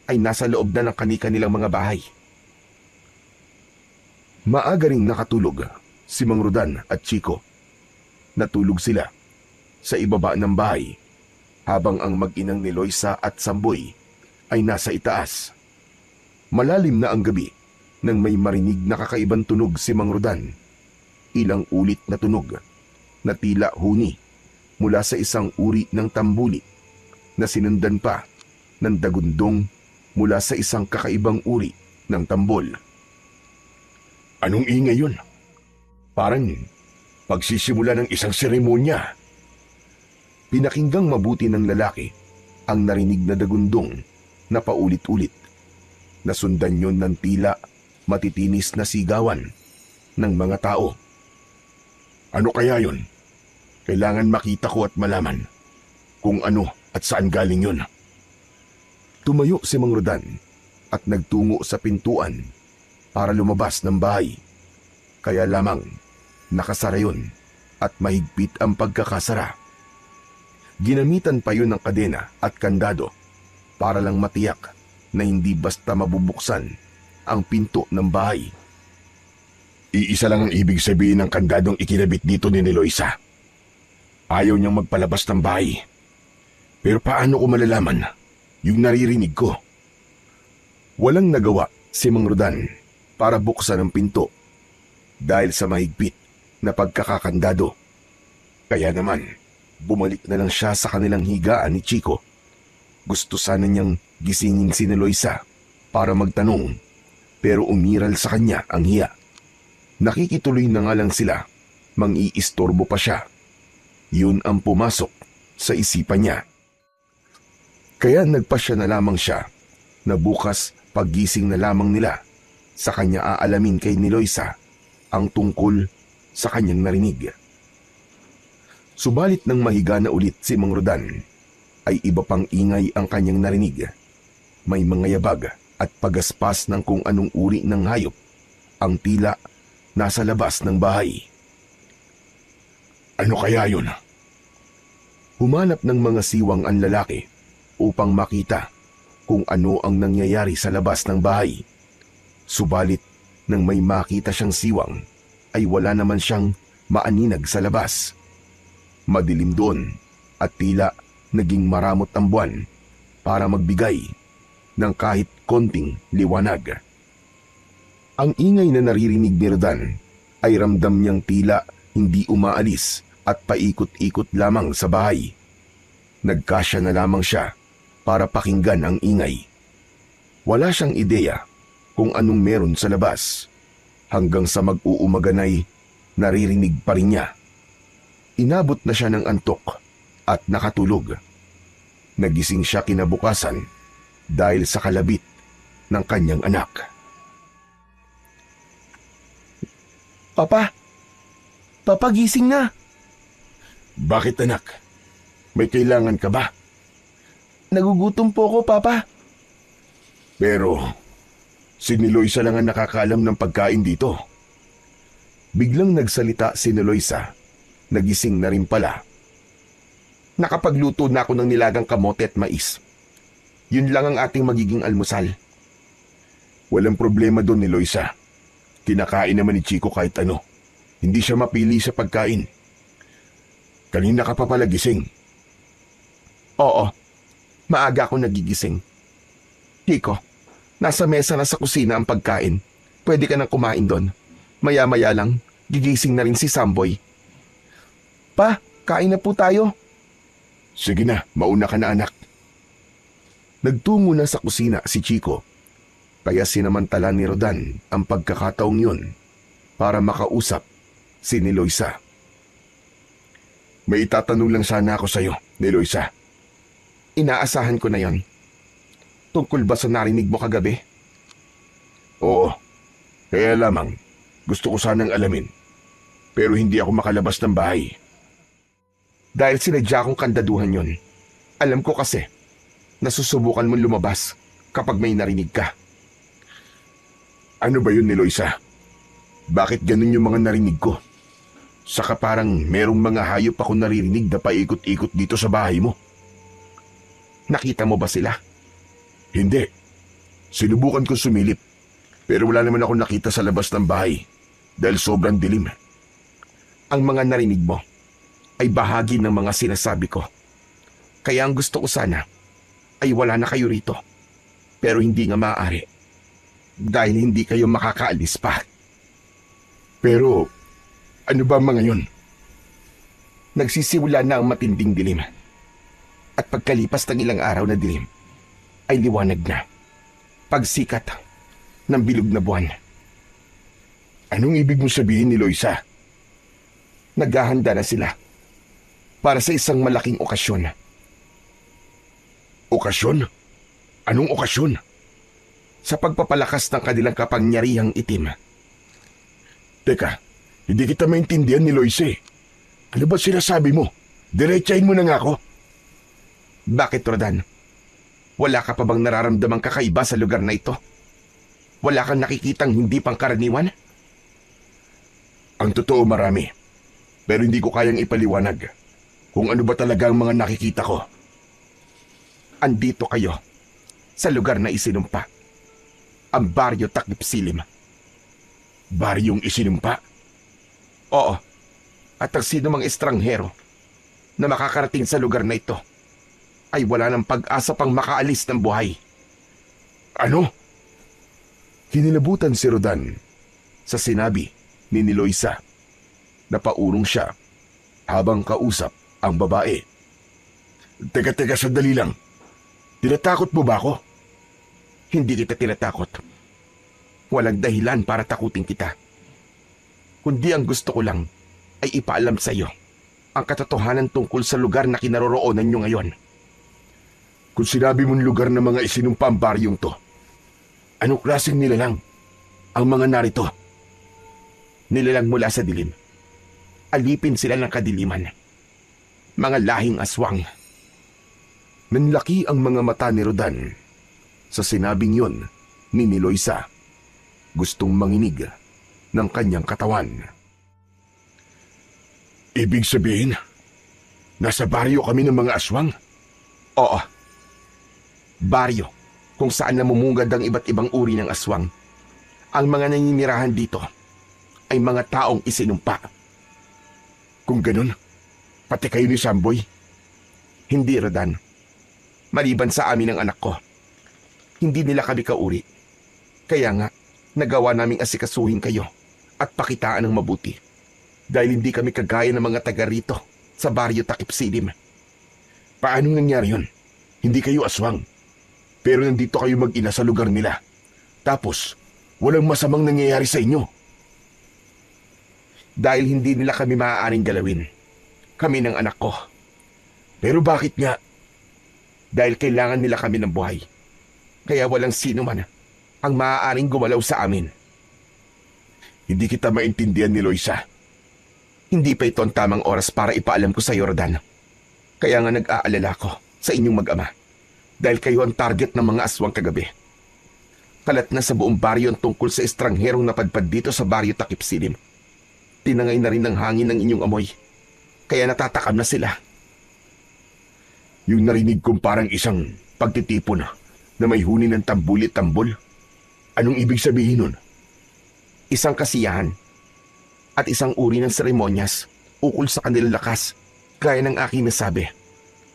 ay nasa loob na ng kani-kanilang mga bahay. Maaga ring nakatulog si Mang Rodan at Chico. Natulog sila sa ibaba ng bahay habang ang mag-inang ni Loisa at Samboy ay nasa itaas. Malalim na ang gabi nang may marinig na kakaibang tunog si Mang Rodan. Ilang ulit na tunog na tila huni mula sa isang uri ng tambuli na sinundan pa ng dagundong mula sa isang kakaibang uri ng tambol. Anong ingay yun? Parang pagsisimula ng isang seremonya. Pinakinggang mabuti ng lalaki ang narinig na dagundong na paulit-ulit. Nasundan yon ng tila matitinis na sigawan ng mga tao. Ano kaya yon? Kailangan makita ko at malaman kung ano at saan galing yon. Tumayo si Mang Rodan at nagtungo sa pintuan para lumabas ng bahay. Kaya lamang nakasara yon at mahigpit ang pagkakasara. Ginamitan pa yun ng kadena at kandado para lang matiyak na hindi basta mabubuksan ang pinto ng bahay. Iisa lang ang ibig sabihin ng kandadong ikinabit dito ni Loisa. Ayaw niyang magpalabas ng bahay. Pero paano ko malalaman yung naririnig ko? Walang nagawa si Mang Rodan para buksan ang pinto dahil sa mahigpit na pagkakakandado. Kaya naman, bumalik na lang siya sa kanilang higaan ni Chico. Gusto sana niyang gisingin si Loisa para magtanong, pero umiral sa kanya ang hiya. Nakikituloy na nga lang sila, mang-iistorbo pa siya. Yun ang pumasok sa isipan niya. Kaya nagpasya na lamang siya na bukas paggising na lamang nila sa kanya aalamin kay Loisa ang tungkol sa kanyang narinig. Subalit nang mahiga na ulit si Mang Rodan, ay iba pang ingay ang kanyang narinig. May mga yabag at pagaspas ng kung anong uri ng hayop ang tila nasa labas ng bahay. Ano kaya yun? Humanap ng mga siwang ang lalaki upang makita kung ano ang nangyayari sa labas ng bahay. Subalit nang may makita siyang siwang ay wala naman siyang maaninag sa labas. Madilim doon at tila naging maramot ang buwan para magbigay ng kahit konting liwanag. Ang ingay na naririnig ni Rodan ay ramdam niyang tila hindi umaalis at paikot-ikot lamang sa bahay. Nagkasya na lamang siya para pakinggan ang ingay. Wala siyang ideya kung anong meron sa labas. Hanggang sa mag-uumaganay, naririnig pa rin niya. Inabot na siya ng antok at nakatulog. Nagising siya kinabukasan dahil sa kalabit ng kanyang anak. Papa! Papa, gising na! Bakit anak? May kailangan ka ba? Nagugutom po ako, Papa. Pero si Niloisa lang ang nakakaalam ng pagkain dito. Biglang nagsalita si Niloisa. Nagising na rin pala. Nakapagluto na ako ng nilagang kamote at mais. Yun lang ang ating magiging almusal. Walang problema doon, Niloisa. Kinakain naman ni Chico kahit ano. Hindi siya mapili sa pagkain. Kanina ka pa pala gising. Oo, maaga ako nagigising. Chico, nasa mesa na sa kusina ang pagkain. Pwede ka nang kumain doon. Maya-maya lang, gigising na rin si Samboy. Pa, kain na po tayo. Sige na, mauna ka na anak. Nagtungo na sa kusina si Chico. Kaya sinamantala ni Rodan ang pagkakataong yun para makausap si Niloisa. May itatanong lang sana ako sa'yo, Niloisa. Inaasahan ko na yon. Tungkol ba sa narinig mo kagabi? Oo, kaya lamang gusto ko sanang alamin. Pero hindi ako makalabas ng bahay. Dahil sinadya kong kandaduhan yon. Alam ko kasi, nasusubukan mong lumabas kapag may narinig ka. Ano ba yun, Niloisa? Bakit ganun yung mga narinig ko? Saka parang merong mga hayop ako naririnig na paikot-ikot dito sa bahay mo. Nakita mo ba sila? Hindi. Sinubukan ko sumilip. Pero wala naman ako nakita sa labas ng bahay dahil sobrang dilim. Ang mga narinig mo ay bahagi ng mga sinasabi ko. Kaya ang gusto ko sana ay wala na kayo rito. Pero hindi nga maaari. Dahil hindi kayo makakaalis pa. Pero ano ba mga yun? Nagsisimula na ang matinding dilim. At pagkalipas ng ilang araw na dilim, ay liwanag na. Pagsikat ng bilog na buwan. Anong ibig mo sabihin, Niloisa? Naghahanda na sila para sa isang malaking okasyon. Okasyon? Anong okasyon? Sa pagpapalakas ng kanilang kapangyarihang itim. Teka, hindi kita maintindihan, Niloisa. Ano ba sinasabi mo? Diretsahin mo na nga ako. Bakit, Rodan? Wala ka pa bang nararamdamang kakaiba sa lugar na ito? Wala kang nakikitang hindi pangkaraniwan? Ang totoo marami. Pero hindi ko kayang ipaliwanag kung ano ba talaga ang mga nakikita ko. Andito kayo sa lugar na isinumpa. Ang Baryo Takip Silim. Baryong isinumpa? Oo. At ang sino mang estranghero na makakarating sa lugar na ito ay wala ng pag-asa pang makaalis ng buhay. Ano? Kinilabutan si Rodan sa sinabi ni Niloisa. Napaurong siya habang kausap ang babae. Teka, sandali lang. Tinatakot mo ba ako? Hindi kita tinatakot. Walang dahilan para takutin kita. Kundi ang gusto ko lang ay ipaalam sa iyo ang katotohanan tungkol sa lugar na kinaroroonan niyo ngayon. Kung sinabi mong lugar ng mga isinumpa ang baryong to, anong klaseng nilalang ang mga narito? Nilalang mula sa dilim. Alipin sila ng kadiliman. Mga lahing aswang. Nanlaki ang mga mata ni Rodan sa sinabing yon ni Niloisa. Gustong manginig ng kanyang katawan. Ibig sabihin, nasa baryo kami ng mga aswang? Oo. Baryo, kung saan namumungad ang iba't ibang uri ng aswang. Ang mga naninirahan dito ay mga taong isinumpa. Kung ganun, pati kayo ni Samboy. Hindi, Rodan. Maliban sa amin ng anak ko. Hindi nila kami kauri. Kaya nga, nagawa naming asikasuhin kayo at pakitaan ng mabuti. Dahil hindi kami kagaya ng mga taga rito sa baryo Takip Silim. Paano nangyari yun? Hindi kayo aswang. Pero nandito kayo mag-ina sa lugar nila. Tapos, walang masamang nangyayari sa inyo. Dahil hindi nila kami maaaring galawin. Kami ng anak ko. Pero bakit nga? Dahil kailangan nila kami ng buhay. Kaya walang sino man ang maaaring gumalaw sa amin. Hindi kita maintindihan ni Loisa. Hindi pa ito ang tamang oras para ipaalam ko sa Rodan. Kaya nga nag-aalala ko sa inyong mag-ama. Dahil kayo ang target ng mga aswang kagabi. Kalat na sa buong baryo ang tungkol sa estrangherong napadpad dito sa baryo Takip Silim. Tinangay na rin ng hangin ng inyong amoy. Kaya natatakam na sila. Yung narinig kong parang isang pagtitipon na may huni ng tambul-tambol. Anong ibig sabihin nun? Isang kasiyahan at isang uri ng seremonyas ukol sa kanilang lakas, gaya ng aking nasabi.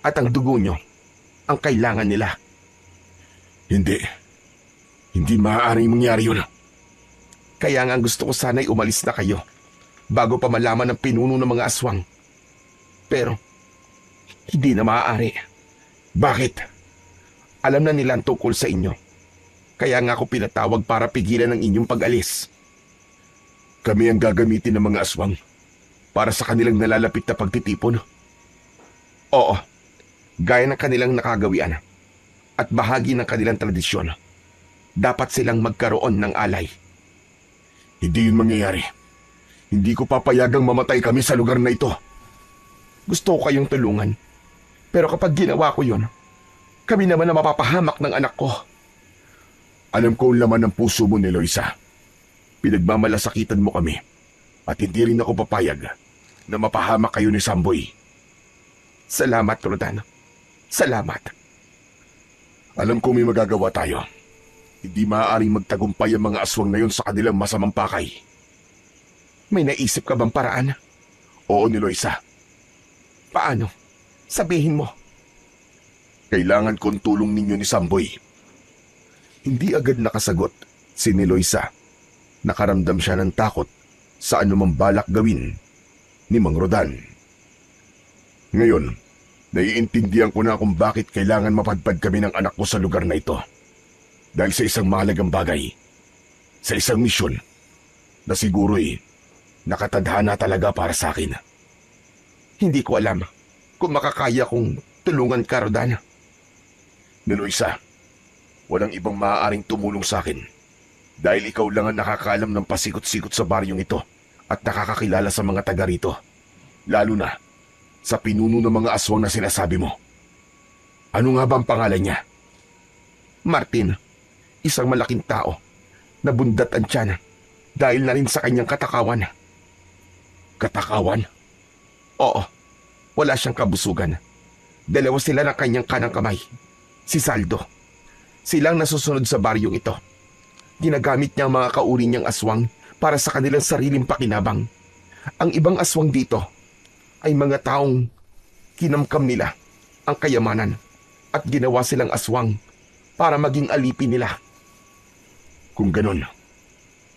At ang dugo nyo, ang kailangan nila. Hindi maaaring mangyari yun. Kaya nga gusto ko sana'y umalis na kayo bago pa malaman ng pinuno ng mga aswang. Pero, hindi na maaari. Bakit? Alam na nila ang tungkol sa inyo. Kaya nga ako pinatawag para pigilan ang inyong pag-alis. Kami ang gagamitin ng mga aswang para sa kanilang nalalapit na pagtitipon. Oo, gaya ng kanilang nakagawian at bahagi ng kanilang tradisyon. Dapat silang magkaroon ng alay. Hindi yun mangyayari. Hindi ko papayagang mamatay kami sa lugar na ito. Gusto ko kayong tulungan. Pero kapag ginawa ko yun, kami naman ang mapapahamak ng anak ko. Alam ko ang laman ng puso mo ni Loisa. Pinagmamalasakitan mo kami. At hindi rin ako papayag na mapahamak kayo ni Samboy. Salamat, Rodan. Salamat. Alam ko may magagawa tayo. Hindi maaaring magtagumpay ang mga aswang na yun sa kanilang masamang pakay. May naisip ka bang paraan? Oo ni Loisa. Paano? Sabihin mo. Kailangan ko ang tulong ninyo ni Samboy. Hindi agad nakasagot si Loisa. Nakaramdam siya ng takot sa anumang balak gawin ni Mang Rodan. Ngayon, naiintindihan ko na kung bakit kailangan mapadpad kami ng anak ko sa lugar na ito. Dahil sa isang mahalagang bagay, sa isang misyon na siguro'y nakatadhana talaga para sa akin. Hindi ko alam kung makakaya kong tulungan ka, Rodan. Ni Loisa, walang ibang maaaring tumulong sa akin dahil ikaw lang ang nakakaalam ng pasikot-sikot sa baryong ito at nakakakilala sa mga taga rito, lalo na sa pinuno ng mga aswang na sinasabi mo. Ano nga ba ang pangalan niya? Martin, isang malaking tao na bundat ang tiyan dahil na rin sa kanyang katakawan. Katakawan? Oo, wala siyang kabusugan. Dalawa sila ng kanyang kanang kamay. Si Saldo. Silang nasusunod sa baryong ito. Ginagamit niya ang mga kauri niyang aswang para sa kanilang sariling pakinabang. Ang ibang aswang dito ay mga taong kinamkam nila ang kayamanan at ginawa silang aswang para maging alipin nila. Kung ganun,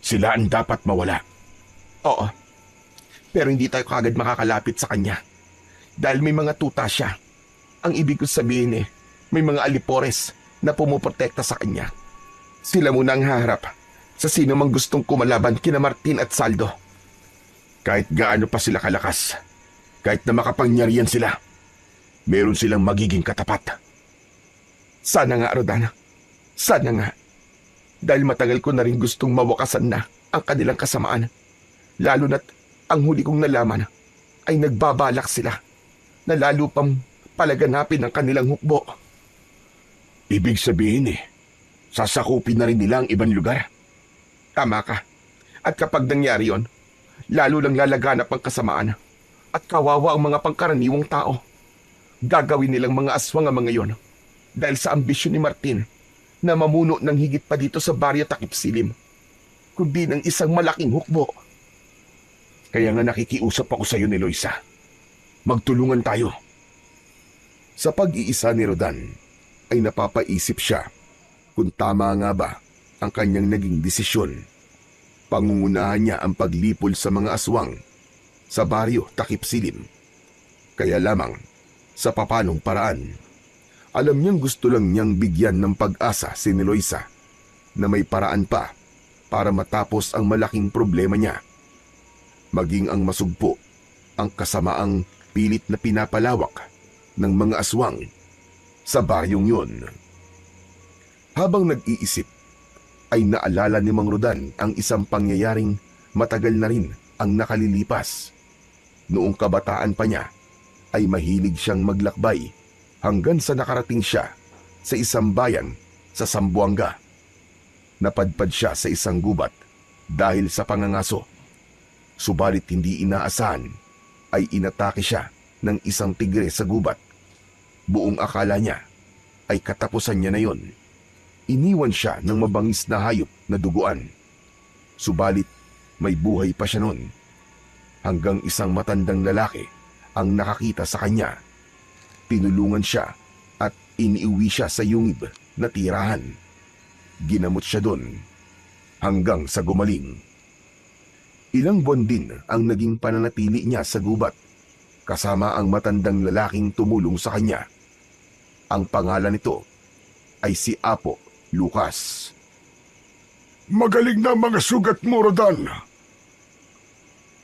sila ang dapat mawala. Oo, pero hindi tayo kagad makakalapit sa kanya dahil may mga tuta siya. Ang ibig ko sabihin may mga alipores na pumuprotekta sa kanya. Sila muna ang haharap sa sino mang gustong kumalaban kina Martin at Saldo. Kahit gaano pa sila kalakas, kahit na makapangyarihan sila, meron silang magiging katapat. Sana nga, Rodan. Sana nga. Dahil matagal ko na rin gustong mawakasan na ang kanilang kasamaan. Lalo na't ang huli kong nalaman ay nagbabalak sila na lalo pang palaganapin ang kanilang hukbo. Ibig sabihin sasakupin na rin nila ang ibang lugar. Tama ka. At kapag nangyari yon, lalo lang lalaganap ang kasamaan. At kawawa ang mga pangkaraniwang tao. Gagawin nilang mga aswang ang mga yon dahil sa ambisyon ni Martin na mamuno ng higit pa dito sa Baryo Takip Silim, kundi ng isang malaking hukbo. Kaya nga nakikiusap ako sa iyo ni Loisa. Magtulungan tayo. Sa pag-iisa ni Rodan ay napapaisip siya kung tama nga ba ang kanyang naging desisyon. Pangungunahan niya ang paglipol sa mga aswang sa Baryo Takip Silim. Kaya lamang sa papanong paraan. Alam niyang gusto lang niyang bigyan ng pag-asa si Loisa na may paraan pa para matapos ang malaking problema niya. Maging ang masugpo ang kasamaang pilit na pinapalawak ng mga aswang sa baryong yun. Habang nag-iisip, ay naalala ni Mang Rodan ang isang pangyayaring matagal na rin ang nakalilipas. Noong kabataan pa niya, ay mahilig siyang maglakbay hanggang sa nakarating siya sa isang bayan sa Zamboanga. Napadpad siya sa isang gubat dahil sa pangangaso. Subalit hindi inaasahan ay inatake siya ng isang tigre sa gubat. Buong akala niya ay katapusan niya na yon. Iniwan siya ng mabangis na hayop na duguan. Subalit may buhay pa siya noon. Hanggang isang matandang lalaki ang nakakita sa kanya. Tinulungan siya at iniuwi siya sa yungib na tirahan. Ginamot siya doon hanggang sa gumaling. Ilang buwan din ang naging pananatili niya sa gubat kasama ang matandang lalaking tumulong sa kanya. Ang pangalan nito ay si Apo Lucas. Magaling na mga sugat mo, Rodan.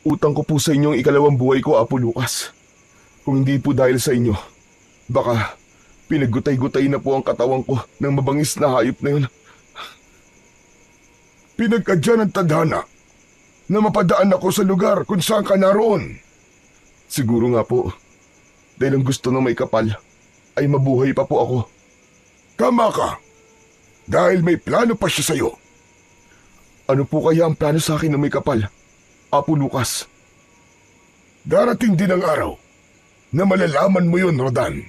Utang ko po sa inyo ang ikalawang buhay ko, Apo Lucas. Kung hindi po dahil sa inyo, baka pinaggutay-gutay na po ang katawan ko ng mabangis na hayop na yun. Pinagkadya ng tadhana na mapadaan ako sa lugar kung saan ka naroon. Siguro nga po, dahil ang gusto ng may kapal ay mabuhay pa po ako. Tama ka, dahil may plano pa siya sa'yo. Ano po kaya ang plano sa akin ng may kapal, Apo Lucas? Darating din ang araw na malalaman mo yun, Rodan.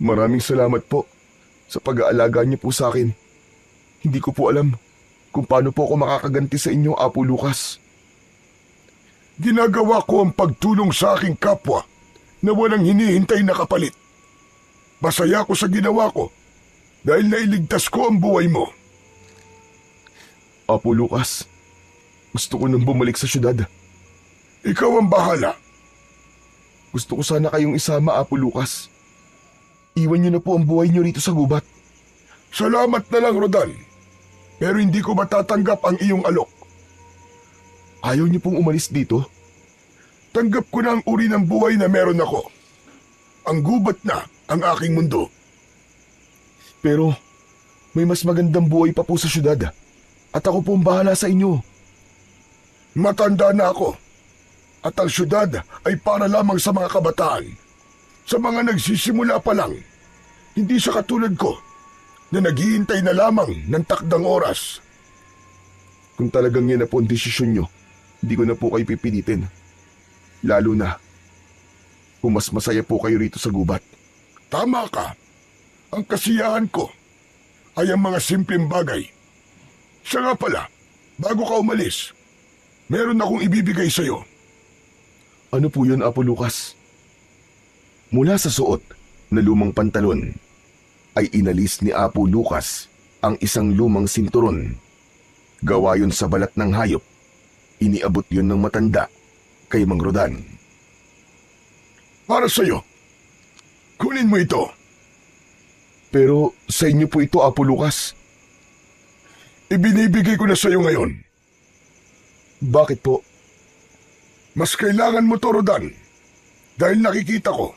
Maraming salamat po sa pag-aalaga niyo po sa akin. Hindi ko po alam kung paano po ako makakaganti sa inyo, Apo Lucas. Ginagawa ko ang pagtulong sa aking kapwa na walang hinihintay na kapalit. Masaya ko sa ginawa ko dahil nailigtas ko ang buhay mo. Apo Lucas, gusto ko nang bumalik sa syudad. Ikaw ang bahala. Gusto ko sana kayong isama, Apo Lucas. Iwan niyo na po ang buhay niyo rito sa gubat. Salamat na lang, Rodan. Pero hindi ko matatanggap ang iyong alok. Ayaw niyo pong umalis dito? Tanggap ko na ang uri ng buhay na meron ako. Ang gubat na ang aking mundo. Pero may mas magandang buhay pa po sa syudad. At ako po ang bahala sa inyo. Matanda na ako. At ang syudad ay para lamang sa mga kabataan. Sa mga nagsisimula pa lang. Hindi sa katulad ko na naghihintay na lamang ng takdang oras. Kung talagang yan na po ang desisyon nyo, hindi ko na po kayo pipilitin. Lalo na kung mas masaya po kayo rito sa gubat. Tama ka. Ang kasiyahan ko ay ang mga simpleng bagay. Siya nga pala, bago ka umalis, meron akong ibibigay sa'yo. Ano po yun, Apo Lucas? Mula sa suot na lumang pantalon, ay inalis ni Apo Lucas ang isang lumang sinturon. Gawa yun sa balat ng hayop. Iniabot yun ng matanda kay Mang Rodan. Para sa'yo. Kunin mo ito. Pero sa inyo po ito, Apo Lucas. Ibinibigay ko na sa'yo ngayon. Bakit po? Mas kailangan mo to, Rodan. Dahil nakikita ko,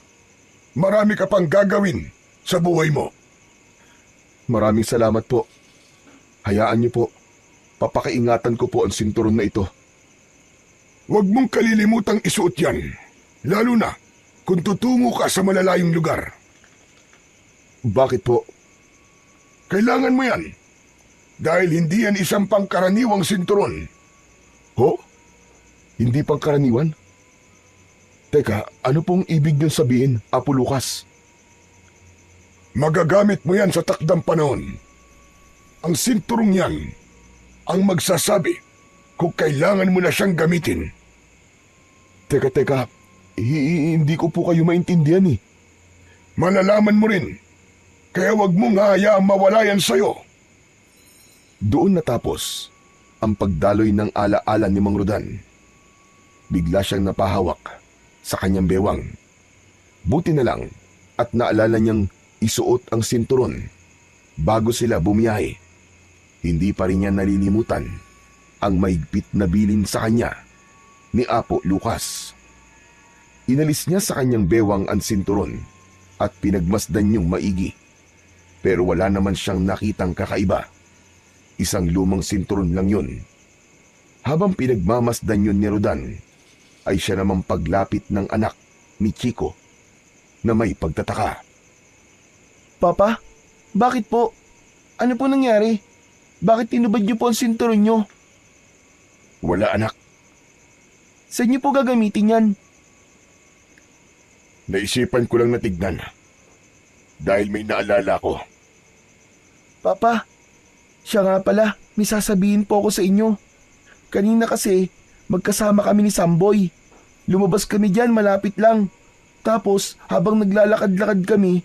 marami ka pang gagawin sa buhay mo. Maraming salamat po. Hayaan niyo po. Papakiingatan ko po ang sinturon na ito. Huwag mong kalilimutang isuot yan. Lalo na kung tutungo ka sa malalayong lugar. Bakit po? Kailangan mo yan. Dahil hindi yan isang pangkaraniwang sinturon. Ho? Hindi pangkaraniwan? Teka, ano pong ibig niyong sabihin, Apo Lucas? Magagamit mo yan sa takdang panahon. Ang sinturong yan ang magsasabi kung kailangan mo na siyang gamitin. Teka, hindi ko po kayo maintindihan eh. Malalaman mo rin, kaya wag mong hayaang mawala yan sa'yo. Doon natapos ang pagdaloy ng alaala ni Mang Rodan. Bigla siyang napahawak sa kanyang bewang. Buti na lang at naalala niyang isuot ang sinturon bago sila bumiyahe. Hindi pa rin niya nalilimutan ang mahigpit na bilin sa kanya ni Apo Lucas. Inalis niya sa kanyang bewang ang sinturon at pinagmasdan niyong maigi. Pero wala naman siyang nakitang kakaiba. Isang lumang sinturon lang yun. Habang pinagmamasdan yun ni Rodan, ay siya namang paglapit ng anak ni Chico na may pagtataka. Papa, bakit po? Ano po nangyari? Bakit tinubad niyo po ang sinturon niyo? Wala anak, Saan niyo po gagamitin yan? naisipan ko lang na tignan. Dahil may naalala ko. Papa, siya nga pala, may sasabihin po ako sa inyo. Kanina kasi, magkasama kami ni Samboy. Lumabas kami dyan, malapit lang. Tapos, habang naglalakad-lakad kami,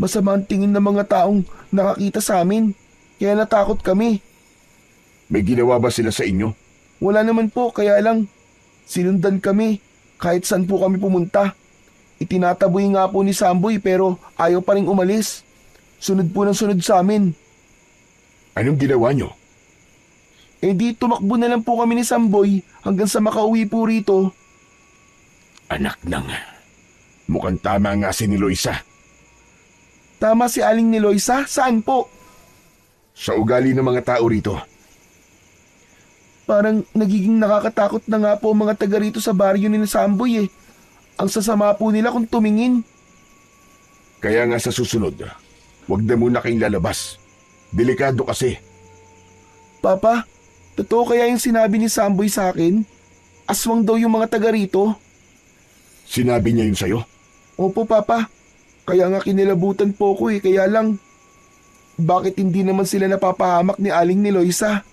masama ang tingin ng mga taong nakakita sa amin. Kaya natakot kami. May ginawa ba sila sa inyo? Wala naman po, kaya lang, sinundan kami. Kahit saan po kami pumunta. Itinataboy nga po ni Samboy pero ayaw pa rin umalis. Sunod po ng sunod sa amin. Anong ginawa nyo? Eh di tumakbo na lang po kami ni Samboy hanggang sa makauwi po rito. Anak nang. Mukhang tama nga si ni Loisa. Tama si Aling ni Loisa? Saan po? Sa ugali ng mga tao rito. Parang nagiging nakakatakot na nga po ang mga taga rito sa baryo ni Samboy eh. Ang sasama po nila kung tumingin. Kaya nga sa susunod, wag na muna kayong lalabas. Delikado kasi. Papa, totoo kaya yung sinabi ni Samboy sa akin? Aswang daw yung mga taga rito. Sinabi niya yun sa'yo? Opo, Papa. Kaya nga kinilabutan po ko eh. Kaya lang, bakit hindi naman sila napapahamak ni Aling ni Loisa?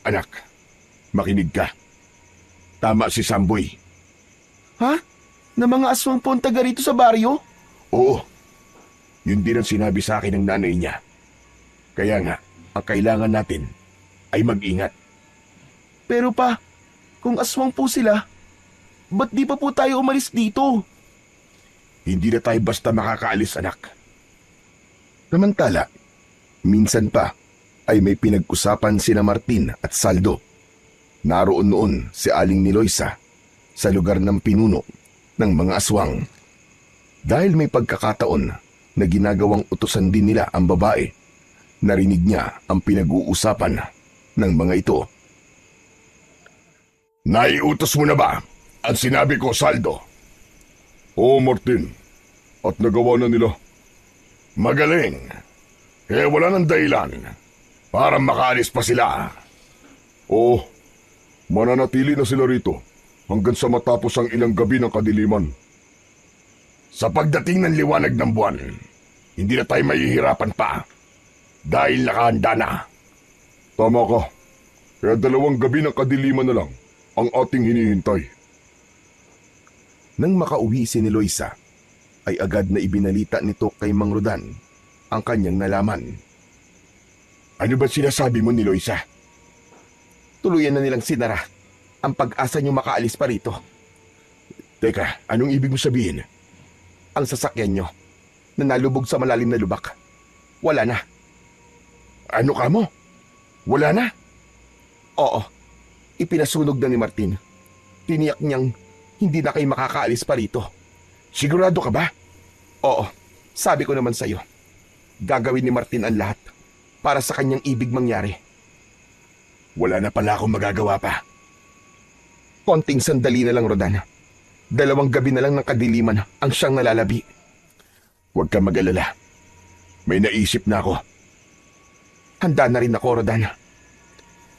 Anak, makinig ka. Tama si Samboy. Ha? Na mga aswang po ang taga rito sa baryo? Oo. Yun din ang sinabi sa akin ng nanay niya. Kaya nga, ang kailangan natin ay mag-ingat. Pero pa, kung aswang po sila, ba't di pa po tayo umalis dito? Hindi na tayo basta makakaalis, anak. Samantala, minsan pa ay may pinag-usapan sina Martin at Saldo. Naroon noon si Aling ni Loisa sa lugar ng pinuno ng mga aswang. Dahil may pagkakataon na ginagawang utusan din nila ang babae, narinig niya ang pinag-uusapan ng mga ito. Naiutos mo na ba ang sinabi ko, Saldo? Oo, Martin. At nagawa na nila. Magaling. Kaya wala nang dahilan para makaalis pa sila. Oo, mananatili na sila rito hanggang sa matapos ang ilang gabi ng kadiliman. Sa pagdating ng liwanag ng buwan, hindi na tayo mahihirapan pa dahil nakahanda na. Tama ka. Kaya 2 gabi ng kadiliman na lang ang ating hinihintay. Nang makauwi si ni Loisa, ay agad na ibinalita nito kay Mang Rodan ang kanyang nalaman. Ano ba sinasabi mo ni Loisa? Tuluyan na nilang sinara ang pag-asa niyo makaalis pa rito. Teka, anong ibig mo sabihin? Ang sasakyan niyo na nalubog sa malalim na lubak. Wala na. Ano ka mo? Wala na? Oo, ipinasunog na ni Martin. Tiniyak niyang hindi na kayo makakaalis pa rito. Sigurado ka ba? Oo, sabi ko naman sa'yo. Gagawin ni Martin ang lahat para sa kanyang ibig mangyari. Wala na pala akong magagawa pa. Konting sandali na lang, Rodan. 2 gabi na lang ng kadiliman ang siyang nalalabi. Huwag kang mag-alala. May naisip na ako. Handa na rin ako, Rodan.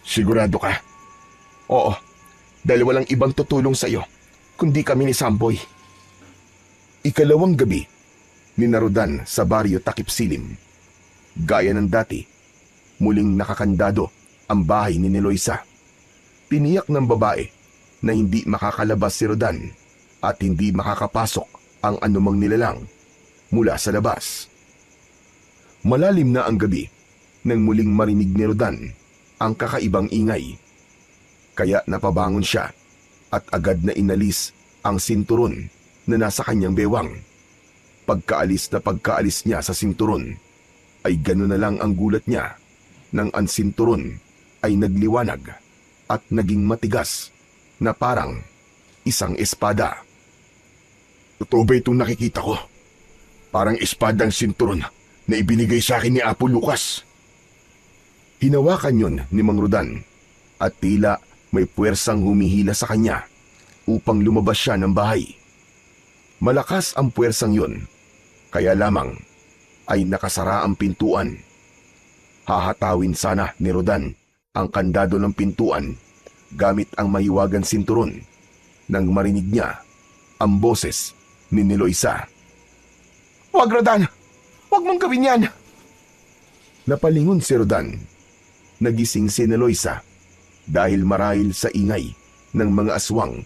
Sigurado ka? Oo, 2 lang ibang tutulong sa'yo kundi kami ni Samboy. Ikalawang gabi, ninarudan sa baryo Takip Silim. Gaya ng dati, muling nakakandado ang bahay ni Eloisa. Tiniyak ng babae na hindi makakalabas si Rodan at hindi makakapasok ang anumang nilalang mula sa labas. Malalim na ang gabi nang muling marinig ni Rodan ang kakaibang ingay. Kaya napabangon siya at agad na inalis ang sinturon na nasa kanyang bewang. Pagkaalis niya sa sinturon, ay gano'n na lang ang gulat niya nang ang sinturon ay nagliwanag at naging matigas na parang isang espada. Totoo ba itong nakikita ko? Parang espadang sinturon na ibinigay sa akin ni Apo Lucas. Hinawakan yun ni Mang Rodan at tila may puwersang humihila sa kanya upang lumabas siya ng bahay. Malakas ang puwersang yun, kaya lamang ay nakasara ang pintuan. Hahatawin sana ni Rodan ang kandado ng pintuan gamit ang mahiwagang sinturon nang marinig niya ang boses ni Eloisa. Huwag, Rodan! Huwag mong gawin yan! Napalingon si Rodan. Nagising si Eloisa dahil marahil sa ingay ng mga aswang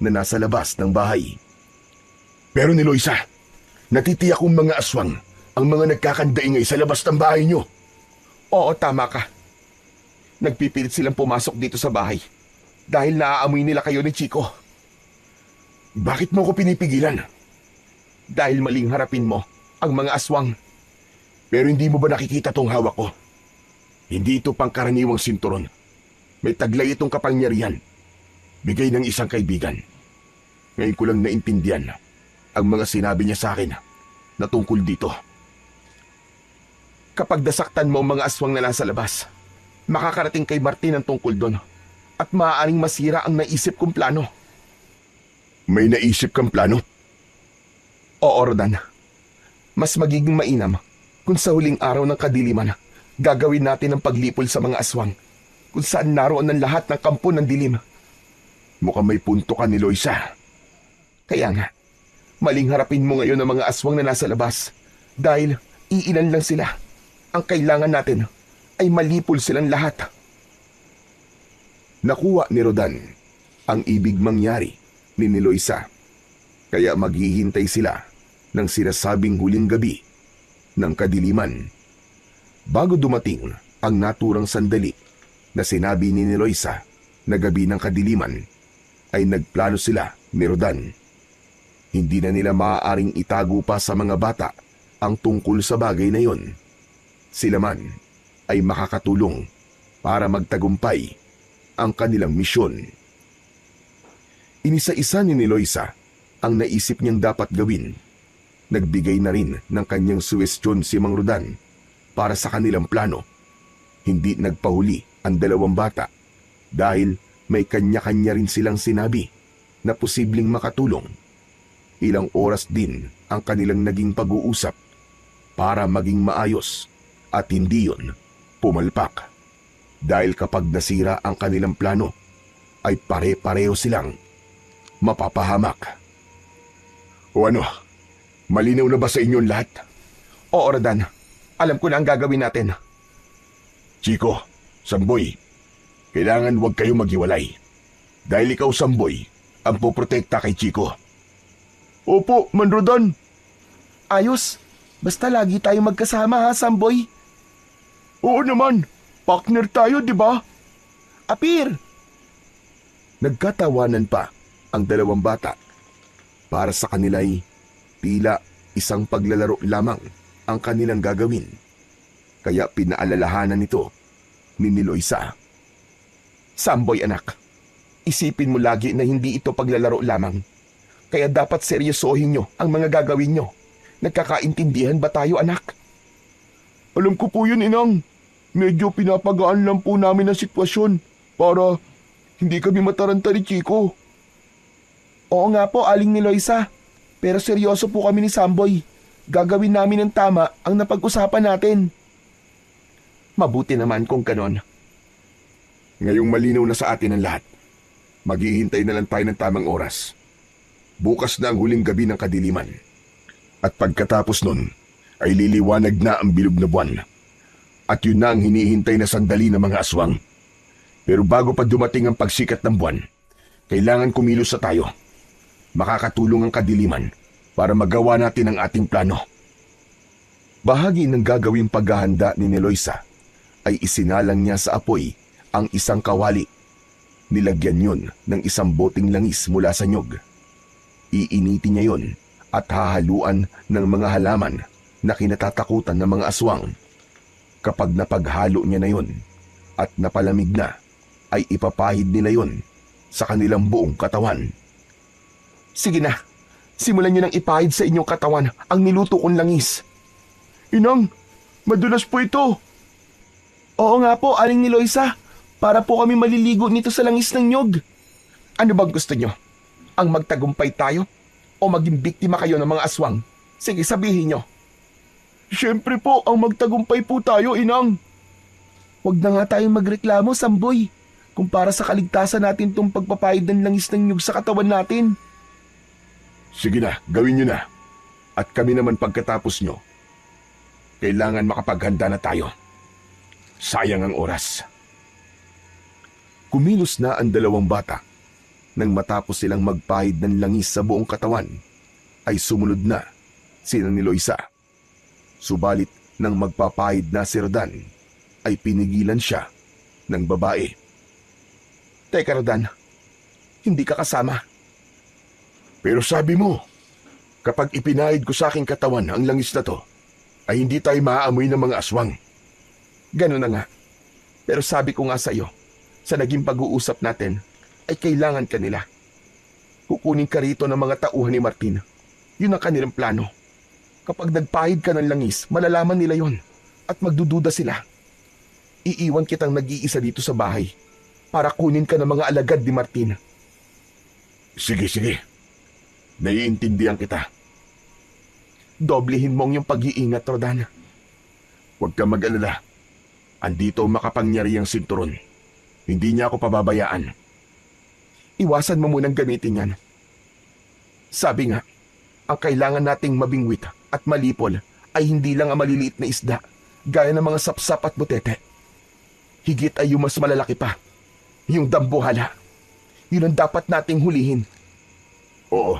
na nasa labas ng bahay. Pero Eloisa, natitiyak kong mga aswang ang mga nagkakandaingay sa labas ng bahay niyo. Oo, tama ka. Nagpipilit silang pumasok dito sa bahay dahil naaamoy nila kayo ni Chico. Bakit mo ko pinipigilan? Dahil maling harapin mo ang mga aswang. Pero hindi mo ba nakikita tong hawak ko? Hindi ito pangkaraniwang sinturon. May taglay itong kapangyarihan. Bigay ng isang kaibigan. Ngayon ko lang naintindihan ang mga sinabi niya sa akin na tungkol dito. Kapag dasaktan mo ang mga aswang na nasa labas, makakarating kay Martin ang tungkol doon at maaaring masira ang naisip kong plano. May naisip kang plano? Oo, Rodan. Mas magiging mainam kung sa huling araw ng kadiliman gagawin natin ang paglipol sa mga aswang kung saan naroon ang lahat ng kampo ng dilim. Mukhang may punto ka ni Eloisa. Kaya nga, maling harapin mo ngayon ang mga aswang na nasa labas dahil iilan lang sila. Ang kailangan natin ay malipol silang lahat. Nakuha ni Rodan ang ibig mangyari ni Eloisa. Kaya maghihintay sila ng sinasabing huling gabi ng kadiliman. Bago dumating ang naturang sandali na sinabi ni Eloisa na gabi ng kadiliman, ay nagplano sila ni Rodan. Hindi na nila maaaring itago pa sa mga bata ang tungkol sa bagay na yon. Sila man ay makakatulong para magtagumpay ang kanilang misyon. Inisa-isa ni Eloisa ang naisip niyang dapat gawin. Nagbigay na rin ng kanyang suwestyon si Mang Rodan para sa kanilang plano. Hindi nagpahuli ang dalawang bata dahil may kanya-kanya rin silang sinabi na posibleng makatulong. Ilang oras din ang kanilang naging pag-uusap para maging maayos at hindi yon pumalpak. Dahil kapag nasira ang kanilang plano, ay pare-pareho silang mapapahamak. O ano, malinaw na ba sa inyo lahat? Oo, Rodan. Alam ko na ang gagawin natin. Chico, Samboy, kailangan huwag kayo maghiwalay. Dahil ikaw, Samboy, ang poprotekta kay Chico. Opo, Man Rodan. Ayos. Basta lagi tayo magkasama ha, Samboy. Oo naman. Partner tayo, di ba? Apir! Nagkatawanan pa ang dalawang bata. Para sa kanila'y tila isang paglalaro lamang ang kanilang gagawin. Kaya pinaalalahanan nito ni Eloisa. Samboy, anak. Isipin mo lagi na hindi ito paglalaro lamang. Kaya dapat seryosohin nyo ang mga gagawin nyo. Nagkakaintindihan ba tayo, anak? Alam ko po yun, Inang. Medyo pinapagaan lang po namin ang sitwasyon para hindi kami mataranta ni Chico. Oo nga po, Aling Eloisa. Pero seryoso po kami ni Samboy. Gagawin namin ng tama ang napag-usapan natin. Mabuti naman kung ganon. Ngayong malinaw na sa atin ang lahat, maghihintay na lang tayo ng tamang oras Bukas na ang huling gabi ng kadiliman. At pagkatapos nun, ay liliwanag na ang bilog na buwan. At yun na ang hinihintay na sandali ng mga aswang. Pero bago pa dumating ang pagsikat ng buwan, kailangan kumilos na tayo. Makakatulong ang kadiliman para magawa natin ang ating plano. Bahagi ng gagawing paghahanda ni Eloisa ay isinalang niya sa apoy ang isang kawali. Nilagyan yun ng isang boteng langis mula sa nyog. Iinitin niya yun at hahaluan ng mga halaman na kinatatakutan ng mga aswang. Kapag napaghalo niya na yun at napalamig na, ay ipapahid nila yun sa kanilang buong katawan. Sige na, simulan niyo nang ipahid sa inyong katawan ang niluto kong langis. Inang, madulas po ito. Oo nga po, Aling Eloisa, para po kami maliligo nito sa langis ng nyog. Ano bang gusto niyo? Ang magtagumpay tayo o maging biktima kayo ng mga aswang? Sige, sabihin niyo. Siyempre po, ang magtagumpay po tayo, Inang. Huwag na nga tayong magreklamo, Samboy, kung para sa kaligtasan natin tong pagpapahid ng langis ng nyug sa katawan natin. Sige na, gawin nyo na. At kami naman pagkatapos nyo. Kailangan makapaghanda na tayo. Sayang ang oras. Kumilos na ang dalawang bata. Nang matapos silang magpahid ng langis sa buong katawan, ay sumunod na sina ni Eloisa. Subalit nang magpapahid na si Rodan, ay pinigilan siya ng babae. Teka, Rodan, hindi ka kasama. Pero sabi mo, kapag ipinahid ko sa aking katawan ang langis na to, ay hindi tayo maaamoy ng mga aswang. Ganun na nga. Pero sabi ko nga sa iyo, sa naging pag-uusap natin, ay kailangan ka nila. Kukunin ka rito ng mga tauhan ni Martin. Yun ang kanilang plano. Kapag nagpahid ka ng langis, malalaman nila yon at magdududa sila. Iiwan kitang nag-iisa dito sa bahay para kunin ka ng mga alagad ni Martin. Sige, sige. Naiintindihan kita. Doblehin mo ang iyong pag-iingat, Rodan. Huwag ka mag-alala. Andito ang makapangyarihang sinturon. Hindi niya ako pababayaan. Iwasan mo munang gamitin yan. Sabi nga, ang kailangan nating mabingwit at malipol ay hindi lang ang maliliit na isda, gaya ng mga sapsap at butete. Higit ay yung mas malalaki pa, yung dambuhala. Yun ang dapat nating hulihin. Oo,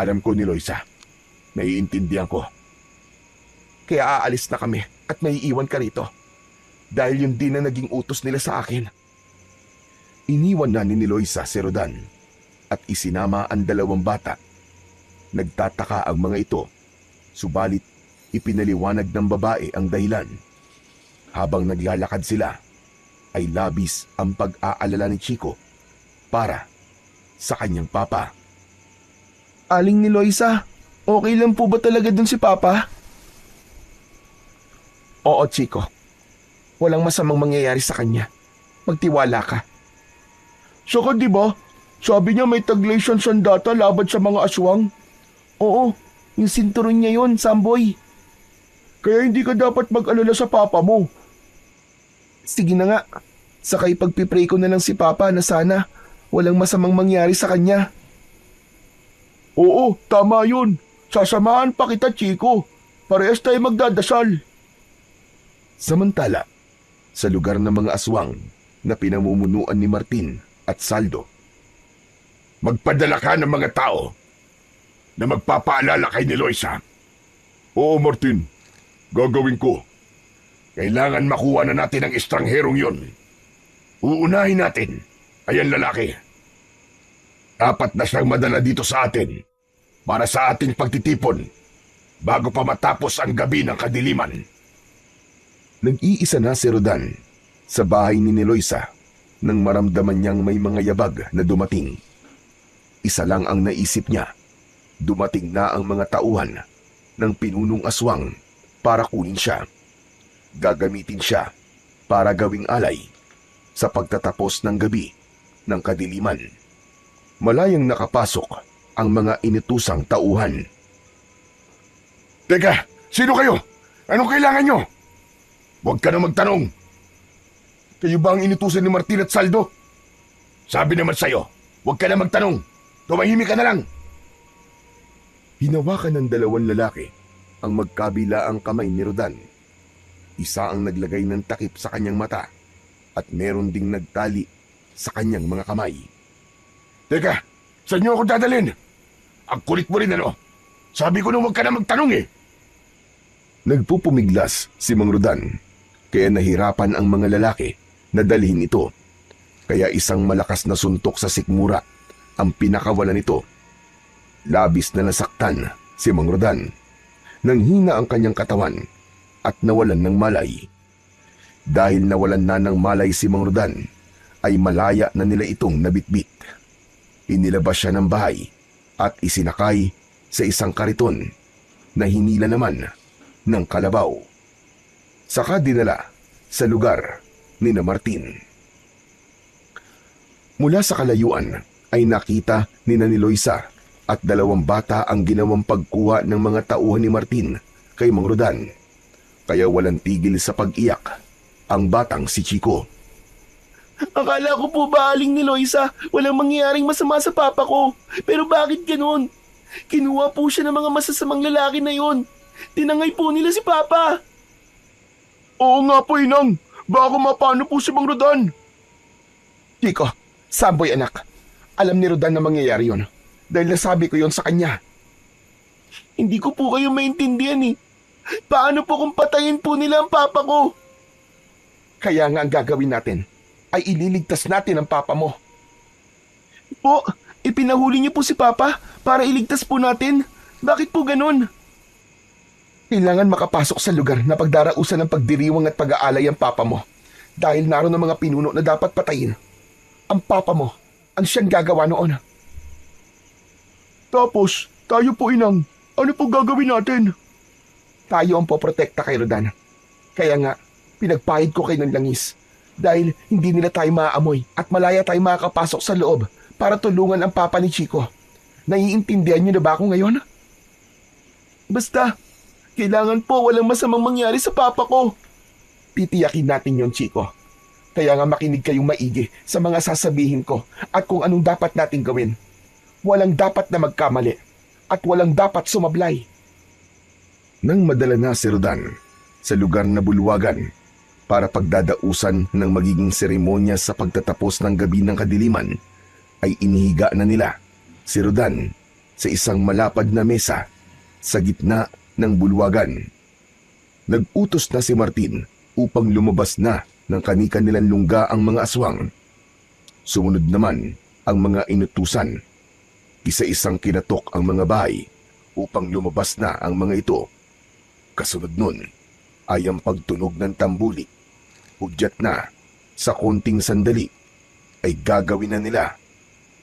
alam ko ni Eloisa. Naiintindihan ko. Kaya aalis na kami at may iwan ka rito. Dahil yun din ang naging utos nila sa akin. Iniwan na ni Eloisa si Rodan at isinama ang dalawang bata. Nagtataka ang mga ito, subalit ipinaliwanag ng babae ang dahilan. Habang naglalakad sila, ay labis ang pag-aalala ni Chico para sa kanyang papa. Aling Eloisa, okay lang po ba talaga dun si Papa? Oo, Chico. Walang masamang mangyayari sa kanya. Magtiwala ka. Saka diba, sabi niya may taglay siyang sandata laban sa mga aswang. Oo, yung sinturon niya yun, Samboy. Kaya hindi ka dapat mag-alala sa papa mo. Sige na nga, saka ipagpipray ko na lang si Papa na sana walang masamang mangyari sa kanya. Oo, tama yun. Sasamahan pa kita, Chico. Parehas tayo magdadasal. Samantala, sa lugar ng mga aswang na pinamumunuan ni Martin at Saldo, magpadala ka ng mga tao na magpapaalala kay ni Eloisa. Oo, Martin. Gagawin ko. Kailangan makuha na natin ang estrangherong yon. Uunahin natin ay ang lalaki. Dapat na siyang madala dito sa atin para sa ating pagtitipon bago pa matapos ang gabi ng kadiliman. Nag-iisa na si Rodan sa bahay ni Eloisa nang maramdaman niyang may mga yabag na dumating. Isa lang ang naisip niya. Dumating na ang mga tauhan ng pinunong aswang para kunin siya. Gagamitin siya para gawing alay sa pagtatapos ng gabi ng kadiliman. Malayang nakapasok ang mga inutusang tauhan. Teka, sino kayo? Anong kailangan nyo? Huwag ka na magtanong. Kayo ba ang inutusan ni Martin at Saldo? Sabi naman sa'yo, huwag ka na magtanong. Tumahimik ka na lang. Hinawakan ng dalawang lalaki ang magkabilaang kamay ni Rodan. Isa ang naglagay ng takip sa kanyang mata at meron ding nagtali sa kanyang mga kamay. Teka, saan niyo ako dadalhin? Ang kulit mo rin ano? Sabi ko na huwag ka na magtanong eh. Nagpupumiglas si Mang Rodan, kaya nahirapan ang mga lalaki na dalhin ito. Kaya isang malakas na suntok sa sikmura ang pinakawalan nito. Labis na nasaktan si Mang Rodan. Nanghina ang kanyang katawan at nawalan ng malay. Dahil nawalan na ng malay si Mang Rodan, ay malaya na nila itong nabitbit. Inilabas siya ng bahay at isinakay sa isang kariton na hinila naman ng kalabaw. Saka dinala sa lugar ni na Martin. Mula sa kalayuan ay nakita ni na Niloisa at dalawang bata ang ginawang pagkuha ng mga tauhan ni Martin kay Mang Rodan. Kaya walang tigil sa pag-iyak ang batang si Chico. Akala ko po ba, Aling Niloisa, walang mangyayaring masama sa papa ko. Pero bakit ganun? Kinuha po siya ng mga masasamang lalaki na yon. Tinangay po nila si papa. Oo nga po, Inang. Baka mapano po si Mang Rodan. Chico, Samboy anak, alam ni Rodan na mangyayari yon dahil nasabi ko yon sa kanya. Hindi ko po kayo maintindihan eh. Paano po kung patayin po nila ang papa ko? Kaya nga ang gagawin natin ay ililigtas natin ang papa mo. Po, ipinahuli niyo po si papa para iligtas po natin. Bakit po ganun? Kailangan makapasok sa lugar na pagdarausan ng pagdiriwang at pag-aalay ang papa mo dahil naroon ang mga pinuno na dapat patayin. Ang papa mo, ang siyang gagawa noon. Tapos, tayo po, Inang. Ano po gagawin natin? Tayo ang poprotekta kay Rodan. Kaya nga, pinagpahid ko kayo ng langis dahil hindi nila tayo maaamoy at malaya tayo makakapasok sa loob para tulungan ang papa ni Chico. Naiintindihan niyo na ba ako ngayon? Basta, kailangan po walang masamang mangyari sa papa ko. Titiyakin natin yon, Chico. Kaya nga makinig kayong maigi sa mga sasabihin ko at kung anong dapat nating gawin. Walang dapat na magkamali at walang dapat sumablay. Nang madala na si Rodan sa lugar na bulwagan para pagdadausan ng magiging seremonya sa pagtatapos ng gabi ng kadiliman, ay inihiga na nila si Rodan sa isang malapad na mesa sa gitna ng bulwagan. Nag-utos na si Martin upang lumabas na ng kani-kanilang lungga ang mga aswang. Sumunod naman ang mga inutusan. Isa-isang kinatok ang mga bahay upang lumabas na ang mga ito. Kasunod nun ay ang pagtunog ng tambuli. Hudyat na sa konting sandali ay gagawin na nila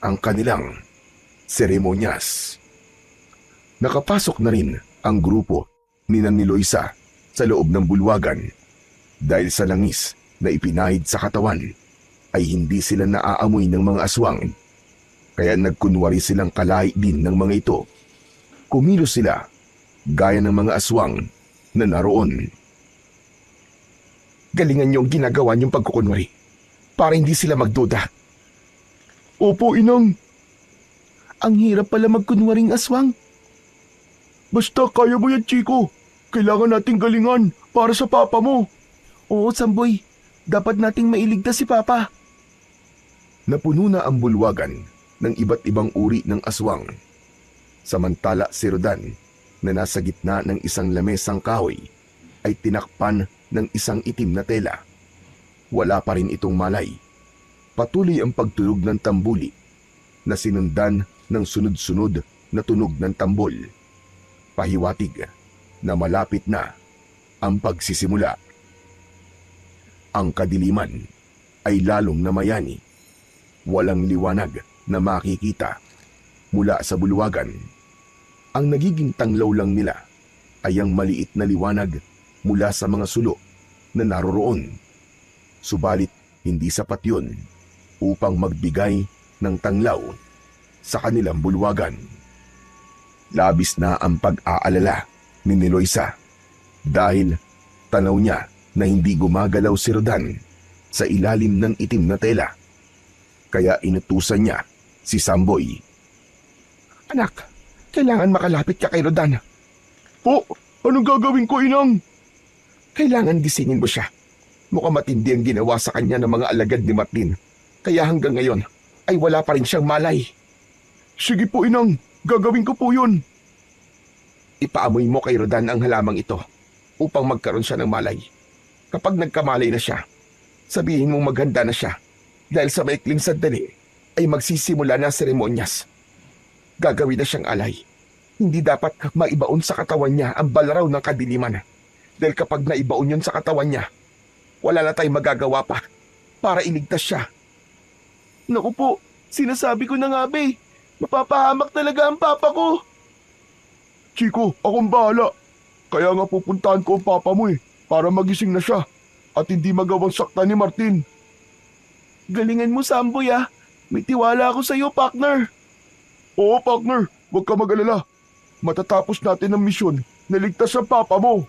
ang kanilang seremonyas. Nakapasok na rin ang grupo ni Niloisa sa loob ng bulwagan. Dahil sa langis na ipinahid sa katawan ay hindi sila naaamoy ng mga aswang. Kaya nagkunwari silang kalahi din ng mga ito. Kumilos sila gaya ng mga aswang na naroon. Galingan niyo ang ginagawa niyong pagkukunwari para hindi sila magduda. Opo, Inang. Ang hirap pala magkunwaring aswang. Basta kaya mo yan, Chico. Kailangan nating galingan para sa papa mo. Oo, Samboy. Dapat nating mailigtas si papa. Napuno na ang bulwagan ng iba't ibang uri ng aswang. Samantala si Rodan na nasa gitna ng isang lamesang kahoy ay tinakpan ng isang itim na tela. Wala pa rin itong malay. Patuloy ang pagtunog ng tambuli na sinundan ng sunod-sunod na tunog ng tambol. Pahiwatig na malapit na ang pagsisimula. Ang kadiliman ay lalong namayani. Walang liwanag na makikita mula sa bulwagan. Ang nagiging tanglaw lang nila ay ang maliit na liwanag mula sa mga sulo na naroroon. Subalit hindi sapat yun upang magbigay ng tanglaw sa kanilang bulwagan. Labis na ang pag-aalala ni Niloisa dahil tanaw niya na hindi gumagalaw si Rodan sa ilalim ng itim na tela. Kaya inutusan niya si Samboy. Anak, Kailangan makalapit ka kay Rodan. Po, anong gagawin ko, Inang? Kailangan gisingin mo siya. Mukhang matindi ang ginawa sa kanya ng mga alagad ni Martin. Kaya hanggang ngayon ay wala pa rin siyang malay. Sige po, Inang. Gagawin ko po yun. Ipaamoy mo kay Rodan ang halamang ito upang magkaroon siya ng malay. Kapag nagkamalay na siya, sabihin mong maghanda na siya dahil sa maikling sandali ay magsisimula na ang seremonyas. Gagawin na siyang alay. Hindi dapat maibaon sa katawan niya ang balaraw ng kadiliman. Dahil kapag naibaon yun sa katawan niya, wala na tayong magagawa pa para iligtas siya. Naku po, sinasabi ko na nga ba eh. Mapapahamak talaga ang papa ko. Chico, akong bahala. Kaya nga pupuntahan ko ang papa mo para magising na siya at hindi magawang saktan ni Martin. Galingan mo, Samboy ah. May tiwala ako sa iyo, partner. Oo, partner. Huwag ka mag-alala. Matatapos natin ang misyon na ligtas ang papa mo.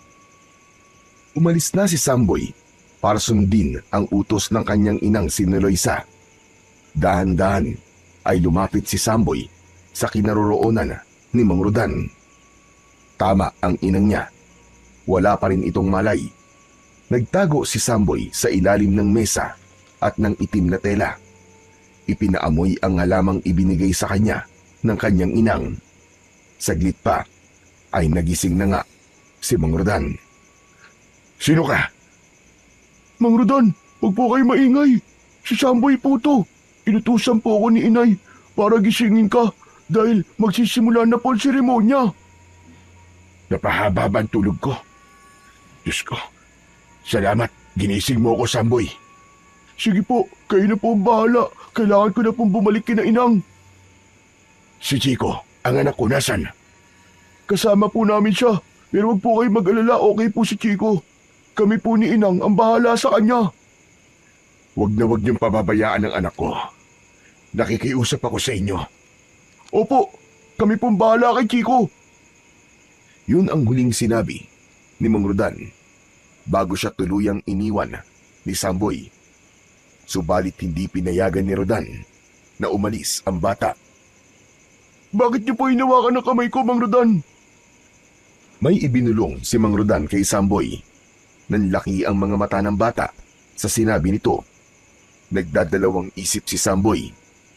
Umalis na si Samboy para sundin ang utos ng kanyang inang si Eloisa. Dahan-dahan ay lumapit si Samboy sa kinaroroonan ni Mang Rodan. Tama ang inang niya. Wala pa rin itong malay. Nagtago si Samboy sa ilalim ng mesa at ng itim na tela. Ipinaamoy ang halamang ibinigay sa kanya ng kanyang inang. Saglit pa ay nagising na nga si Mang Rodan. Sino ka? Mang Rodan, huwag po kayo maingay. Si Samboy po to. Inutusan po ako ni inay para gisingin ka dahil magsisimula na po ang seremonya. Napahaba ba ang tulog ko? Diyos ko, salamat. Ginising mo ako, Samboy. Sige po, kayo na po ang bahala. Kailangan ko na pong bumalik kina inang. Si Chico, ang anak ko, nasan? Kasama po namin siya. Pero huwag po kayo mag-alala, okay po si Chico. Kami po ni inang ang bahala sa kanya. Huwag na huwag niyong pababayaan ang anak ko. Nakikiusap ako sa inyo. Opo, kami pong bahala kay Chico. Yun ang huling sinabi ni Mang Rodan bago siya tuluyang iniwan ni Samboy. Subalit hindi pinayagan ni Rodan na umalis ang bata. Bakit niyo po hinawakan ang kamay ko, Mang Rodan? May ibinulong si Mang Rodan kay Samboy. Nanlaki ang mga mata ng bata sa sinabi nito. Nagdadalawang isip si Samboy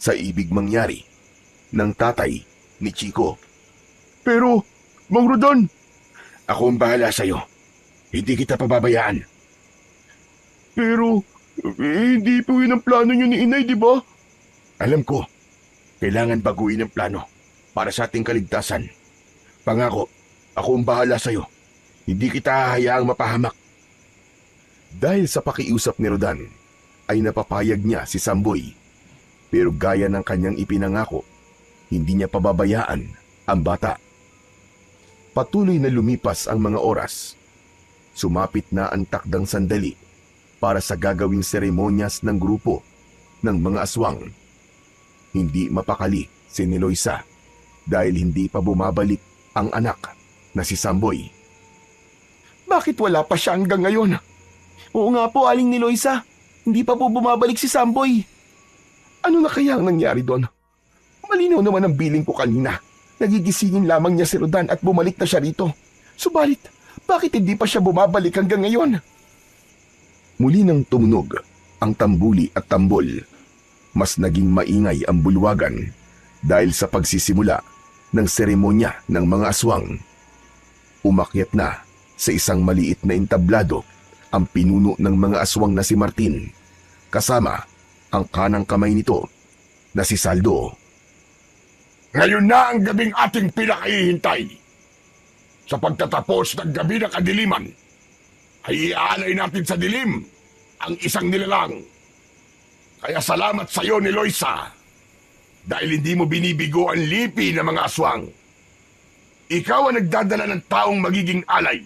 sa ibig mangyari ng tatay ni Chico. Pero, Mang Rodan, ako ang bahala sa'yo. Hindi kita pababayaan. Pero, hindi po yun ang plano niyo ni inay, di ba? Alam ko, kailangan baguhin ang plano para sa ating kaligtasan. Pangako, ako ang bahala sa'yo. Hindi kita hahayaang mapahamak. Dahil sa pakiusap ni Rodan, ay napapayag niya si Samboy. Pero gaya ng kanyang ipinangako, hindi niya pababayaan ang bata. Patuloy na lumipas ang mga oras. Sumapit na ang takdang sandali para sa gagawing seremonyas ng grupo ng mga aswang. Hindi mapakali si Eloisa dahil hindi pa bumabalik ang anak na si Samboy. Bakit wala pa siya hanggang ngayon? Oo nga po, Aling Eloisa. Hindi pa po bumabalik si Samboy. Ano na kaya ang nangyari doon? Malinaw naman ang biling ko kanina. Nagigisingin lamang niya si Rodan at bumalik na siya rito. Subalit, bakit hindi pa siya bumabalik hanggang ngayon? Muli nang tumunog ang tambuli at tambol. Mas naging maingay ang bulwagan dahil sa pagsisimula ng seremonya ng mga aswang. Umakyat na sa isang maliit na entablado ang pinuno ng mga aswang na si Martin, kasama ang kanang kamay nito na si Saldo. Ngayon na ang gabing ating pinakahihintay. Sa pagtatapos ng gabi ng kadiliman, ay iaalay natin sa dilim ang isang nilalang. Kaya salamat sa iyo, Eloisa, dahil hindi mo binibigo ang lipi ng mga aswang. Ikaw ang nagdadala ng taong magiging alay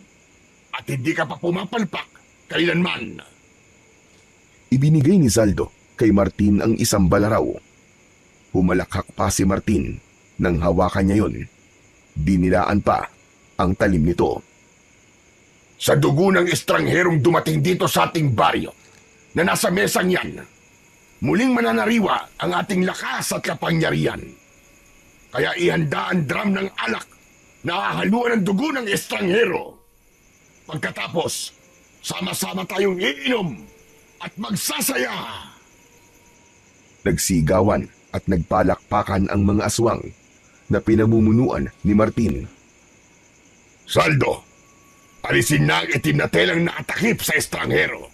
at hindi ka pa pumapalpak kailanman. Ibinigay ni Saldo kay Martin ang isang balaraw. Humalakhak pa si Martin nang hawakan niya yun. Dinilaan pa ang talim nito. Sa dugo ng estrangherong dumating dito sa ating baryo na nasa mesang yan, muling mananariwa ang ating lakas at kapangyarihan. Kaya ihanda ang drum ng alak na hahaluan ng dugo ng estranghero. Pagkatapos, sama-sama tayong iinom at magsasaya. Nagsigawan at nagpalakpakan ang mga aswang na pinamumunuan ni Martin. Saldo, alisin na ang itim na telang nakatakip sa estranghero.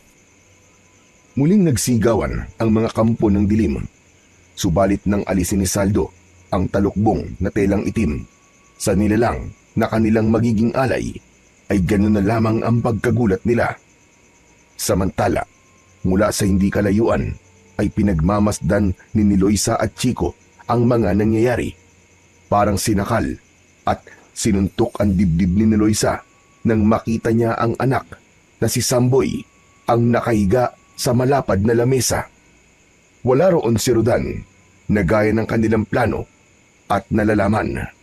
Muling nagsigawan ang mga kampo ng dilim. Subalit nang alisin ni Saldo ang talukbong na telang itim sa nilalang na kanilang magiging alay, ay ganoon na lamang ang pagkagulat nila. Samantala, mula sa hindi kalayuan ay pinagmamasdan ni Niloisa at Chico ang mga nangyayari. Parang sinakal at sinuntok ang dibdib ni Niloisa nang makita niya ang anak na si Samboy ang nakahiga sa malapad na lamesa. Wala roon si Rodan na gaya ng kanilang plano at nalalaman.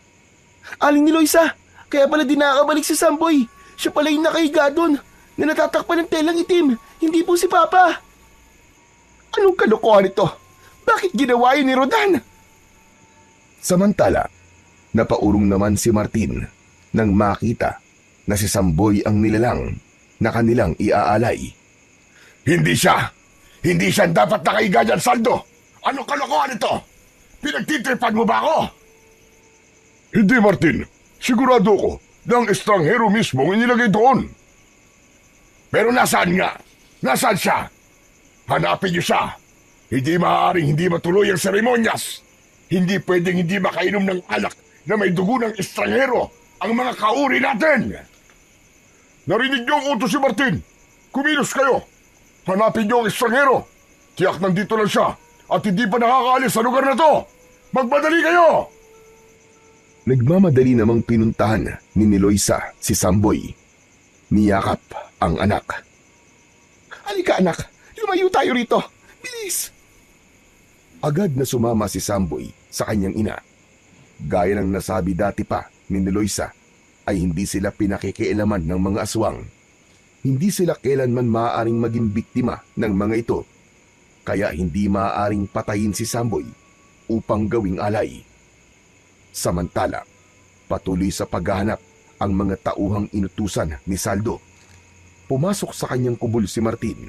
Aling Niloisa, kaya pala di nakakabalik si Samboy. Siya pala yung nakahiga doon na natatakpan ng telang itim. Hindi po si Papa. Anong kalokohan ito? Bakit ginawa yun ni Rodan? Samantala, napaurong naman si Martin nang makita na si Samboy ang nilalang na kanilang iaalay. Hindi siya! Hindi siya dapat nakahiga dyan, Saldo! Anong kalokohan ito? Pinagtitripan mo ba ako? Hindi, Martin. Sigurado ko na ang estranghero mismo ang inilagay doon. Pero nasaan nga? Nasaan siya? Hanapin niyo siya. Hindi maaaring hindi matuloy ang seremonyas. Hindi pwedeng hindi makainom ng alak na may dugo ng estranghero ang mga kauri natin. Narinig niyo ang utos si Martin. Kumilos kayo. Hanapin niyo ang estranghero. Tiyak nandito lang siya at hindi pa nakakaalis sa lugar na to. Magmadali kayo! Nagmamadali namang pinuntahan ni Niloisa si Samboy. Niyakap ang anak. Halika anak, lumayo tayo rito. Bilis! Agad na sumama si Samboy sa kanyang ina. Gaya ng nasabi dati pa ni Niloisa, ay hindi sila pinakikialaman ng mga aswang. Hindi sila kailanman maaaring maging biktima ng mga ito. Kaya hindi maaaring patayin si Samboy upang gawing alay. Samantala, patuloy sa paghahanap ang mga tauhang inutusan ni Saldo. Pumasok sa kanyang kubol si Martin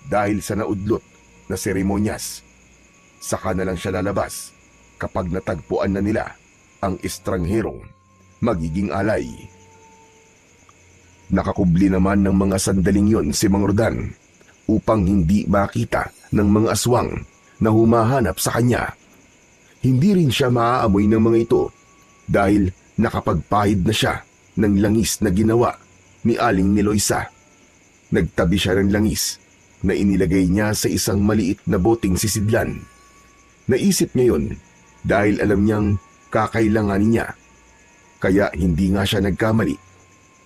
dahil sa naudlot na seremonyas. Saka na lang siya lalabas kapag natagpuan na nila ang estrangherong magiging alay. Nakakubli naman ng mga sandaling yon si Mang Rodan upang hindi makita ng mga aswang na humahanap sa kanya. Hindi rin siya maaamoy ng mga ito dahil nakapagpahid na siya ng langis na ginawa ni Aling Niloisa. Nagtabi siya ng langis na inilagay niya sa isang maliit na boteng sisidlan. Naisip niya yun dahil alam niyang kakailanganin niya. Kaya hindi nga siya nagkamali.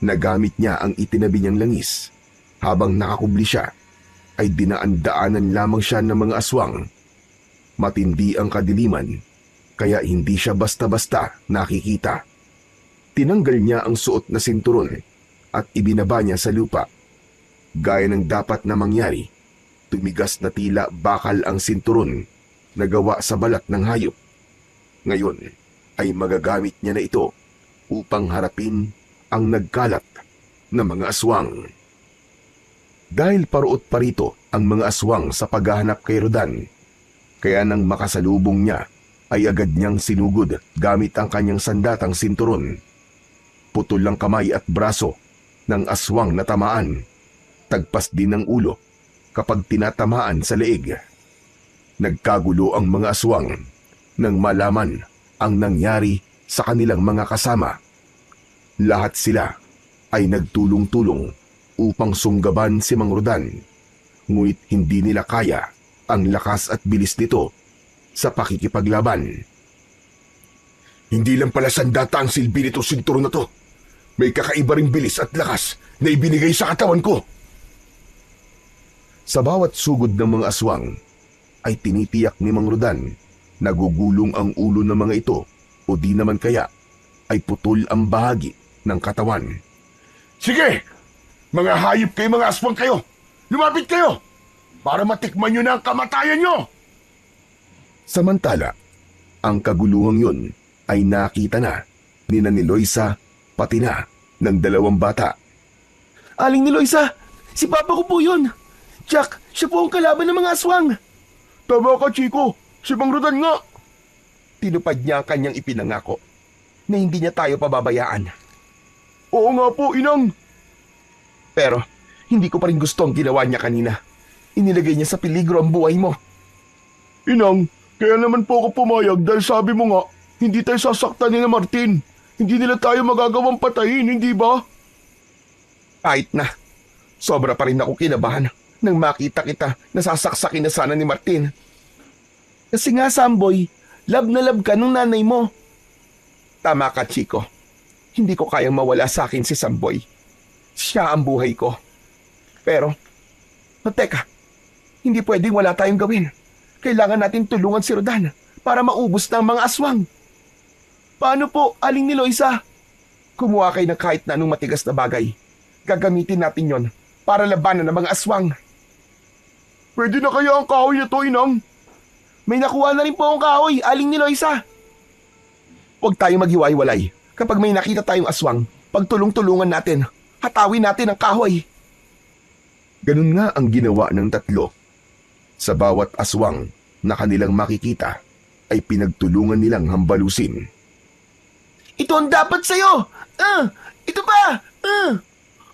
Nagamit niya ang itinabi niyang langis. Habang nakakubli siya, ay dinaan-daanan lamang siya ng mga aswang. Matindi ang kadiliman, kaya hindi siya basta-basta nakikita. Tinanggal niya ang suot na sinturon at ibinaba niya sa lupa. Gaya ng dapat na mangyari, tumigas na tila bakal ang sinturon na gawa sa balat ng hayop. Ngayon ay magagamit niya na ito upang harapin ang nagkalat na mga aswang. Dahil paruot parito ang mga aswang sa paghahanap kay Rodan, kaya nang makasalubong niya ay agad niyang sinugod gamit ang kanyang sandatang sinturon. Putol ang kamay at braso ng aswang na tamaan. Tagpas din ang ulo kapag tinatamaan sa leeg. Nagkagulo ang mga aswang nang malaman ang nangyari sa kanilang mga kasama. Lahat sila ay nagtulong-tulong upang sunggaban si Mang Rodan, ngunit hindi nila kaya ang lakas at bilis nito sa pakikipaglaban. Hindi lang pala sandata ang silbi nito sinturon na to. May kakaiba ring bilis at lakas na ibinigay sa katawan ko. Sa bawat sugod ng mga aswang, ay tinitiyak ni Mang Rodan na gugulong ang ulo ng mga ito o di naman kaya ay putol ang bahagi ng katawan. Sige! Mga hayop kayo, mga aswang kayo! Lumapit kayo! Para matikman nyo na ang kamatayan nyo! Samantala, ang kaguluhang yun ay nakita na ni Loisa pati na ng dalawang bata. Aling ni Loisa, si Papa ko po yun. Jack, siya po ang kalaban ng mga aswang. Tama ka, Chico. Si Mang Rodan nga. Tinupad niya ang kanyang ipinangako na hindi niya tayo pababayaan. Oo nga po, Inang. Pero hindi ko pa rin gusto ang ginawa niya kanina. Inilagay niya sa peligro ang buhay mo. Inang, kaya naman po ako pumayag dahil sabi mo nga, hindi tayo sasaktan ni Martin. Hindi nila tayo magagawang patayin, hindi ba? Kahit na, sobra pa rin ako kinabahan nang makita kita na sasaksakin na sana ni Martin. Kasi nga, Samboy, love na love ka nung nanay mo. Tama ka, Chico. Hindi ko kayang mawala sa akin si Samboy. Siya ang buhay ko. Pero, teka, hindi pwedeng wala tayong gawin. Kailangan natin tulungan si Rodan para maubos na ang mga aswang. Paano po, Aling ni Loisa? Kumuha kayo ng kahit na anong matigas na bagay. Gagamitin natin yon para labanan ng mga aswang. Pwede na kaya ang kahoy na to, Inang? May nakuha na rin po akong kahoy, Aling ni Loisa. Huwag tayong maghiwa-hiwalay. Kapag may nakita tayong aswang, pagtulong-tulungan natin. Hatawin natin ang kahoy. Ganun nga ang ginawa ng tatlo. Sa bawat aswang na kanilang makikita ay pinagtulungan nilang hambalusin. Ito ang dapat sa'yo! Ito pa!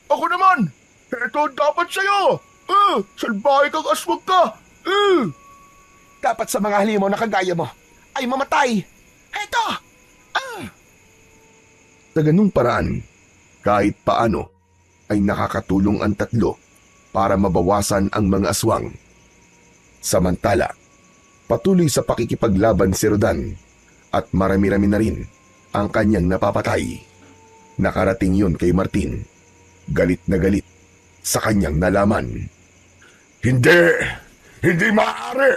Ako naman! Ito ang dapat sa'yo! Salbahe kang aswang ka! Dapat sa mga halimaw na kagaya mo ay mamatay! Ito! Sa ganung paraan, kahit paano ay nakakatulong ang tatlo para mabawasan ang mga aswang. Samantala, patuloy sa pakikipaglaban si Rodan at marami-rami na rin ang kanyang napapatay. Nakarating yun kay Martin. Galit na galit sa kanyang nalaman. Hindi maaari!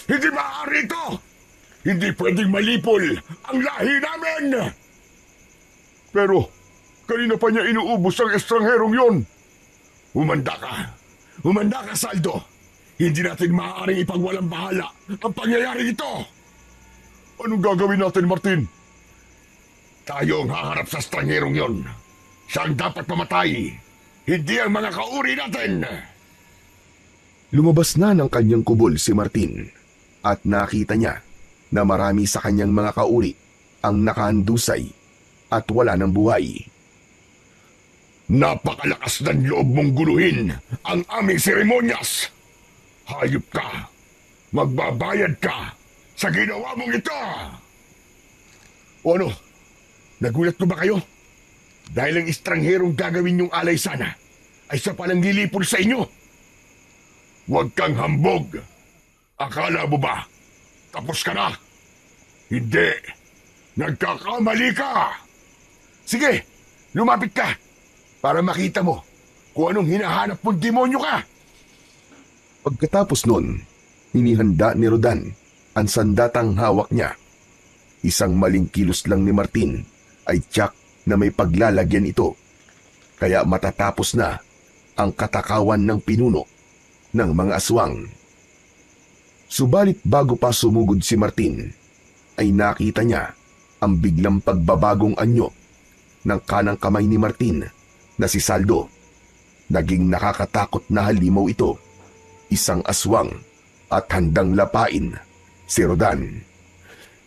Hindi maaari ito! Hindi pwedeng malipol ang lahi namin! Pero, kanina pa niya inuubos ang estrangherong yon. Humanda ka, Saldo! Hindi natin maaaring ipagwalang bahala ang pangyayari ito! Anong gagawin natin, Martin? Tayo ang haharap sa estrangherong yon. Siya ang dapat mamatay, hindi ang mga kauri natin! Lumabas na ng kanyang kubol si Martin at nakita niya na marami sa kanyang mga kauri ang nakahandusay at wala ng buhay. Napakalakas ng loob mong guluhin ang aming seremonyas! Hayop ka! Magbabayad ka sa ginawa mong ito! O ano? Nagulat ko ba kayo? Dahil ang estrangherong gagawin yung alay sana ay siya palang lilipol sa inyo. Huwag kang hambog. Akala mo ba tapos ka na? Hindi. Nagkakamali ka. Sige, lumapit ka para makita mo kung anong hinahanap mong demonyo ka. Pagkatapos nun, inihanda ni Rodan ang sandatang hawak niya. Isang maling kilos lang ni Martin ay tiyak na may paglalagyan ito. Kaya matatapos na ang katakawan ng pinuno ng mga aswang. Subalit bago pa sumugod si Martin, ay nakita niya ang biglang pagbabagong anyo ng kanang kamay ni Martin na si Saldo. Naging nakakatakot na halimaw ito. Isang aswang at handang lapain si Rodan.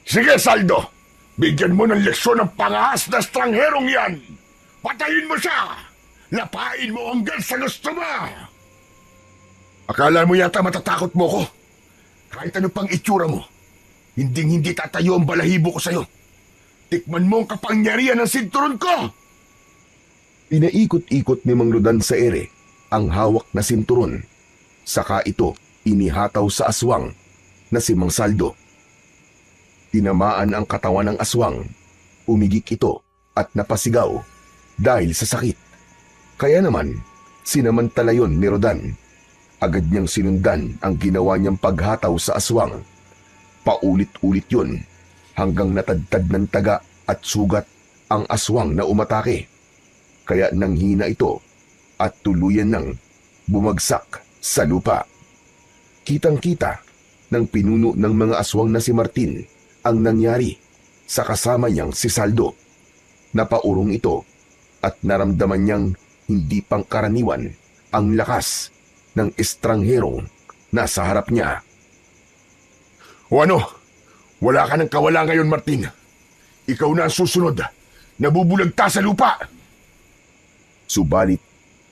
Sige, Saldo! Bigyan mo ng leksyon ng pangahas na estrangherong yan! Patayin mo siya! Lapain mo hanggang sa gusto mo! Akala mo yata matatakot mo ko? Kahit ano pang itsura mo, hindi tatayo ang balahibo ko sa'yo. Tikman mo ang kapangyarihan ng sinturon ko! Pinaikot-ikot ni Mang Rodan sa ere ang hawak na sinturon. Saka ito inihataw sa aswang na si Mang Saldo. Tinamaan ang katawan ng aswang. Umigik ito at napasigaw dahil sa sakit. Kaya naman, sinamantala yon ni Rodan. Agad niyang sinundan ang ginawa niyang paghataw sa aswang. Paulit-ulit yun hanggang natadtad ng taga at sugat ang aswang na umatake. Kaya nanghina ito at tuluyan nang bumagsak sa lupa. Kitang-kita ng pinuno ng mga aswang na si Martin ang nangyari sa kasama niyang si Saldo. Napaurong ito at naramdaman niyang hindi pangkaraniwan ang lakas ng estrangherong nasa harap niya. O ano? Wala ka ng kawala ngayon, Martin. Ikaw na ang susunod. Nabubulagta sa lupa. Subalit,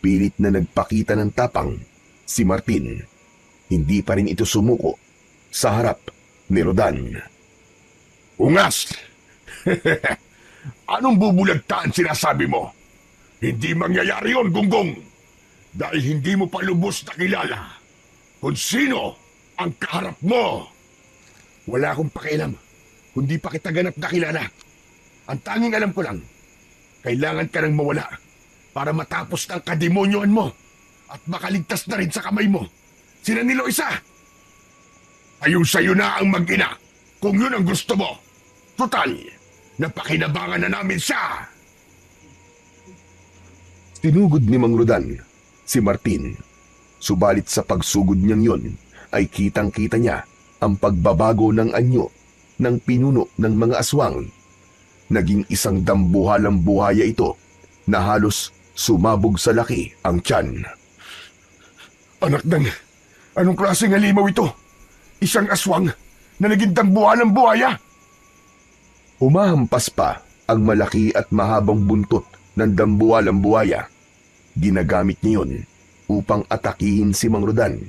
pilit na nagpakita ng tapang si Martin. Hindi pa rin ito sumuko sa harap ni Rodan. Ungas! Anong bubulagtaan sinasabi mo? Hindi mangyayari yon, Gunggong. Dahil hindi mo pa lubos na kilala kung sino ang kaharap mo. Wala akong pakialam kung di pa kita ganap na kilala. Ang tanging alam ko lang, kailangan ka nang mawala para matapos ng kademonyohan mo at makaligtas na rin sa kamay mo sina ni Loisa. Ayun sa'yo na ang mag-ina kung yun ang gusto mo. Total, napakinabangan na namin siya. Tinugod ni Mang Rodan si Martin. Subalit sa pagsugod niyang yon ay kitang-kita niya ang pagbabago ng anyo ng pinuno ng mga aswang. Naging isang dambuhalang buhaya ito na halos sumabog sa laki ang tiyan. Anak ng, anong klaseng halimaw ito? Isang aswang na naging dambuhalang buhaya? Humahampas pa ang malaki at mahabang buntot ng dambuhalang buhaya. Ginagamit niya yun upang atakihin si Mang Rodan.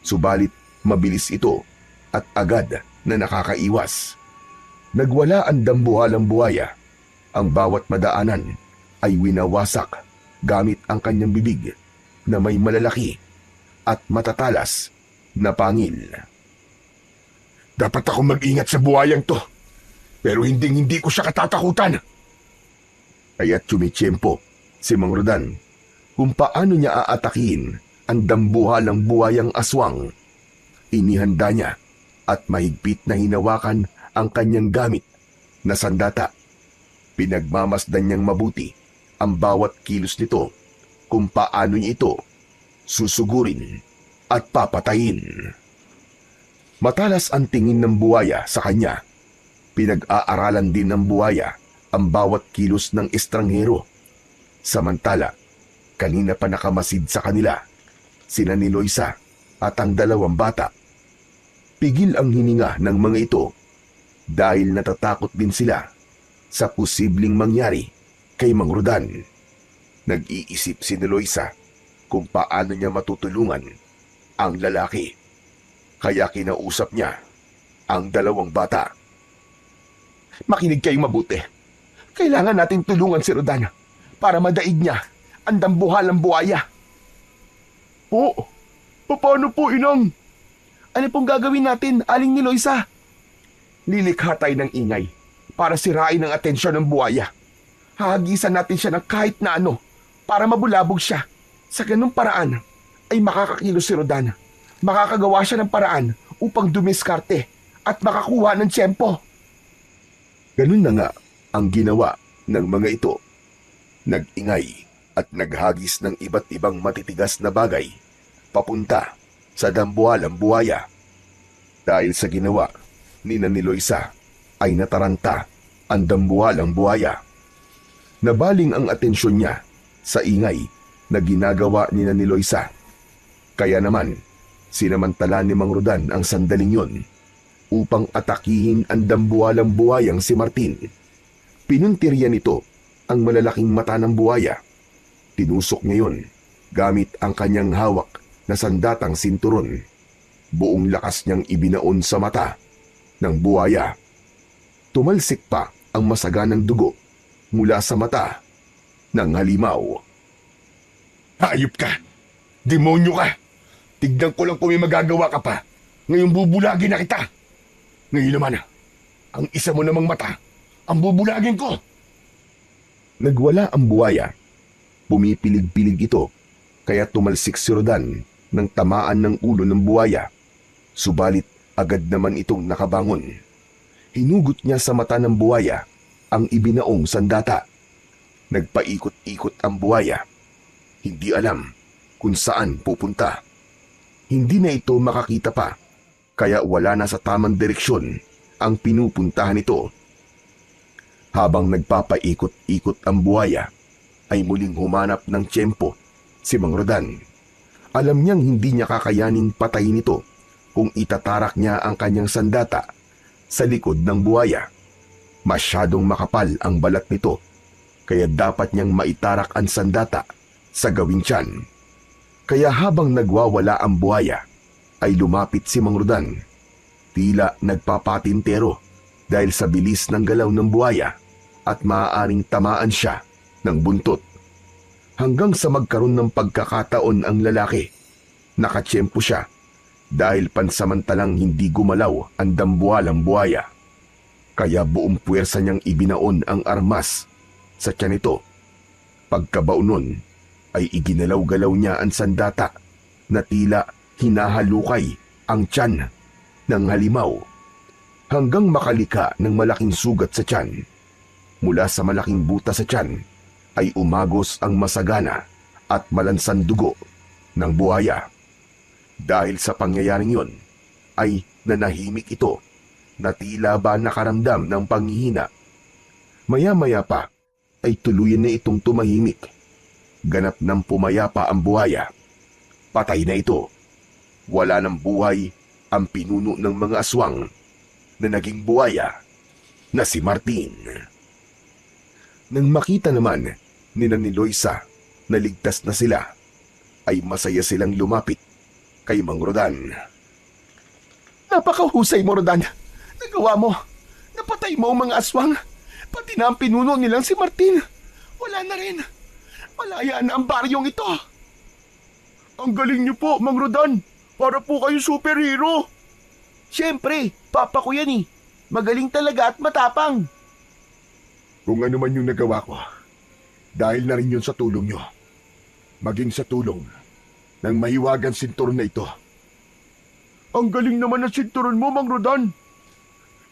Subalit mabilis ito at agad na nakakaiwas. Nagwala ang dambuhalang buhaya. Ang bawat madaanan ay winawasak gamit ang kanyang bibig na may malalaki at matatalas na pangil. Dapat akong mag-ingat sa buhayang to. Pero hindi ko siya katatakutan. Kaya't tumitsyempo si Mang Rodan kung paano niya aatakihin ang dambuhalang buhayang aswang. Inihanda niya at mahigpit na hinawakan ang kanyang gamit na sandata. Pinagmamasdan niyang mabuti ang bawat kilos nito kung paano niya ito susugurin at papatayin. Matalas ang tingin ng buhaya sa kanya. Pinag-aaralan din ng buhaya ang bawat kilos ng estranghero. Samantala, kanina pa nakamasid sa kanila sina ni Loisa at ang dalawang bata. Pigil ang hininga ng mga ito dahil natatakot din sila sa posibleng mangyari kay Mang Rodan. Nag-iisip si ni Loisa kung paano niya matutulungan ang lalaki. Kaya kinausap niya ang dalawang bata. Makinig kayong mabuti. Kailangan nating tulungan si Rodan para madaig niya ang dambuhalang buhaya. Po, paano po, Inang? Ano pong gagawin natin, Aling ni Loisa? Lilikha tayo ng ingay para sirain ang atensyon ng buhaya. Hahagisan natin siya ng kahit na ano para mabulabog siya. Sa ganung paraan ay makakakilos si Rodan. Makakagawa siya ng paraan upang dumiskarte at makakuha ng tiyempo. Ganun na nga ang ginawa ng mga ito. Nag-ingay at naghagis ng iba't ibang matitigas na bagay papunta sa dambuhalang buhaya. Dahil sa ginawa ni Loisa ay nataranta ang dambuhalang buhaya. Nabaling ang atensyon niya sa ingay na ginagawa ni Loisa. Kaya naman, sinamantala ni Mang Rodan ang sandaling yon upang atakihin ang dambuhalang buhayang si Martin. Pinuntirya nito ang malalaking mata ng buhaya. Tinusok niya yon gamit ang kanyang hawak na sandatang sinturon. Buong lakas niyang ibinaon sa mata ng buhaya. Tumalsik pa ang masaganang dugo mula sa mata ng halimaw. Hayop ka! Demonyo ka! Tignan ko lang kung may magagawa ka pa. Ngayon bubulagin na kita. Ngayon naman, ang isa mo namang mata, ang bubulagin ko. Nagwala ang buhaya. Pumipilig-pilig ito, kaya tumalsik si Rodan ng tamaan ng ulo ng buhaya. Subalit agad naman itong nakabangon. Hinugot niya sa mata ng buhaya ang ibinaong sandata. Nagpaikot-ikot ang buhaya. Hindi alam kung saan pupunta. Hindi na ito makakita pa, kaya wala na sa tamang direksyon ang pinupuntahan nito. Habang nagpapaikot-ikot ang buhaya, ay muling humanap ng tiyempo si Mang Rodan. Alam niyang hindi niya kakayaning patayin ito kung itatarak niya ang kanyang sandata sa likod ng buhaya. Masyadong makapal ang balat nito, kaya dapat niyang maitarak ang sandata sa gawing tiyan. Kaya habang nagwawala ang buhaya, ay lumapit si Mang Rodan. Tila nagpapatintero dahil sa bilis ng galaw ng buhaya at maaaring tamaan siya ng buntot. Hanggang sa magkaroon ng pagkakataon ang lalaki, nakatsyempo siya dahil pansamantalang hindi gumalaw ang dambuhalang buhaya. Kaya buong puwersa niyang ibinaon ang armas sa tiyan nito. Pagkabao nun, ay iginalaw-galaw niya ang sandata na tila hinahalukay ang tiyan ng halimaw hanggang makalika ng malaking sugat sa tiyan. Mula sa malaking buta sa tiyan ay umagos ang masagana at malansang dugo ng buhaya. Dahil sa pangyayaring yon, ay nanahimik ito na tila ba nakaramdam ng panghihina. Maya-maya pa ay tuluyan na itong tumahimik. Ganap ng pumayapa ang buhaya. Patay na ito. Wala ng buhay ang pinuno ng mga aswang na naging buhaya na si Martin. Nang makita naman ni Loisa na ligtas na sila, ay masaya silang lumapit kay Mang Rodan. Napakahusay mo, Rodan. Nagawa mo. Napatay mo ang mga aswang. Pati na ang pinuno nilang si Martin. Wala na rin. Malaya na ang baryong ito. Ang galing niyo po, Mang Rodan. Para po kayo superhero. Siyempre, papa ko yan eh. Magaling talaga at matapang. Kung ano man yung nagawa ko, dahil na rin yun sa tulong nyo. Maging sa tulong ng mahiwagang sinturon na ito. Ang galing naman ng sinturon mo, Mang Rodan.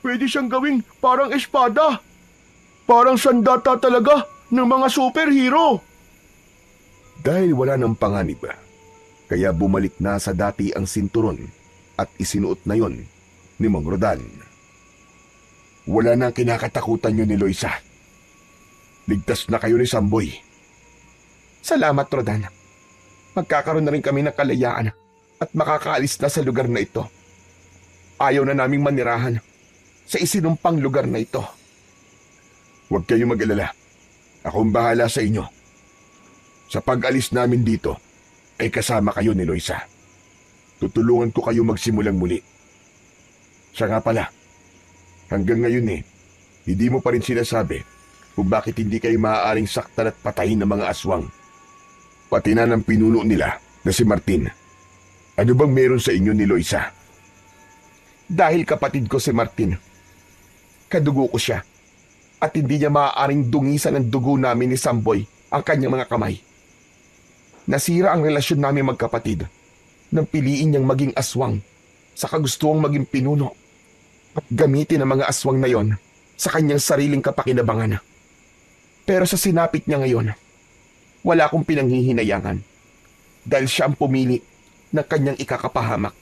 Pwede siyang gawing parang espada. Parang sandata talaga ng mga superhero. Dahil wala ng panganib, kaya bumalik na sa dati ang sinturon at isinuot na yon ni Mang Rodan. Wala nang kinakatakutan nyo ni Loisa. Ligtas na kayo ni Samboy. Salamat, Rodan. Magkakaroon na rin kami ng kalayaan at makakaalis na sa lugar na ito. Ayaw na naming manirahan sa isinumpang lugar na ito. Huwag kayong mag-alala. Akong bahala sa inyo. Sa pag-alis namin dito, ay kasama kayo ni Loisa. Tutulungan ko kayo magsimulang muli. Siya nga pala, hanggang ngayon hindi mo pa rin sinasabi kung bakit hindi kayo maaaring saktan at patayin ng mga aswang. Pati na ng pinuno nila na si Martin. Ano bang meron sa inyo ni Loisa? Dahil kapatid ko si Martin, kadugo ko siya at hindi niya maaaring dungisan ng dugo namin ni Samboy ang kanyang mga kamay. Nasira ang relasyon namin magkapatid nang piliin niyang maging aswang sa kagustuhang maging pinuno at gamitin ang mga aswang na yon sa kanyang sariling kapakinabangan. Pero sa sinapit niya ngayon, wala akong pinanghihinayangan dahil siya ang pumili ng kanyang ikakapahamak.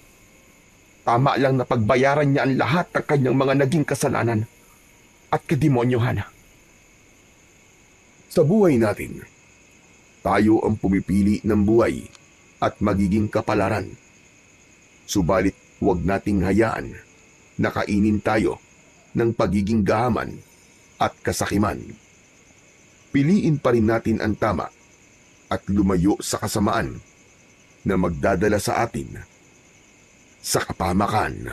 Tama lang na pagbayaran niya ang lahat ng kanyang mga naging kasalanan at kademonyohan. Sa buhay natin, tayo ang pumipili ng buhay at magiging kapalaran. Subalit huwag nating hayaan na kainin tayo ng pagiging gahaman at kasakiman. Piliin pa rin natin ang tama at lumayo sa kasamaan na magdadala sa atin sa kapahamakan.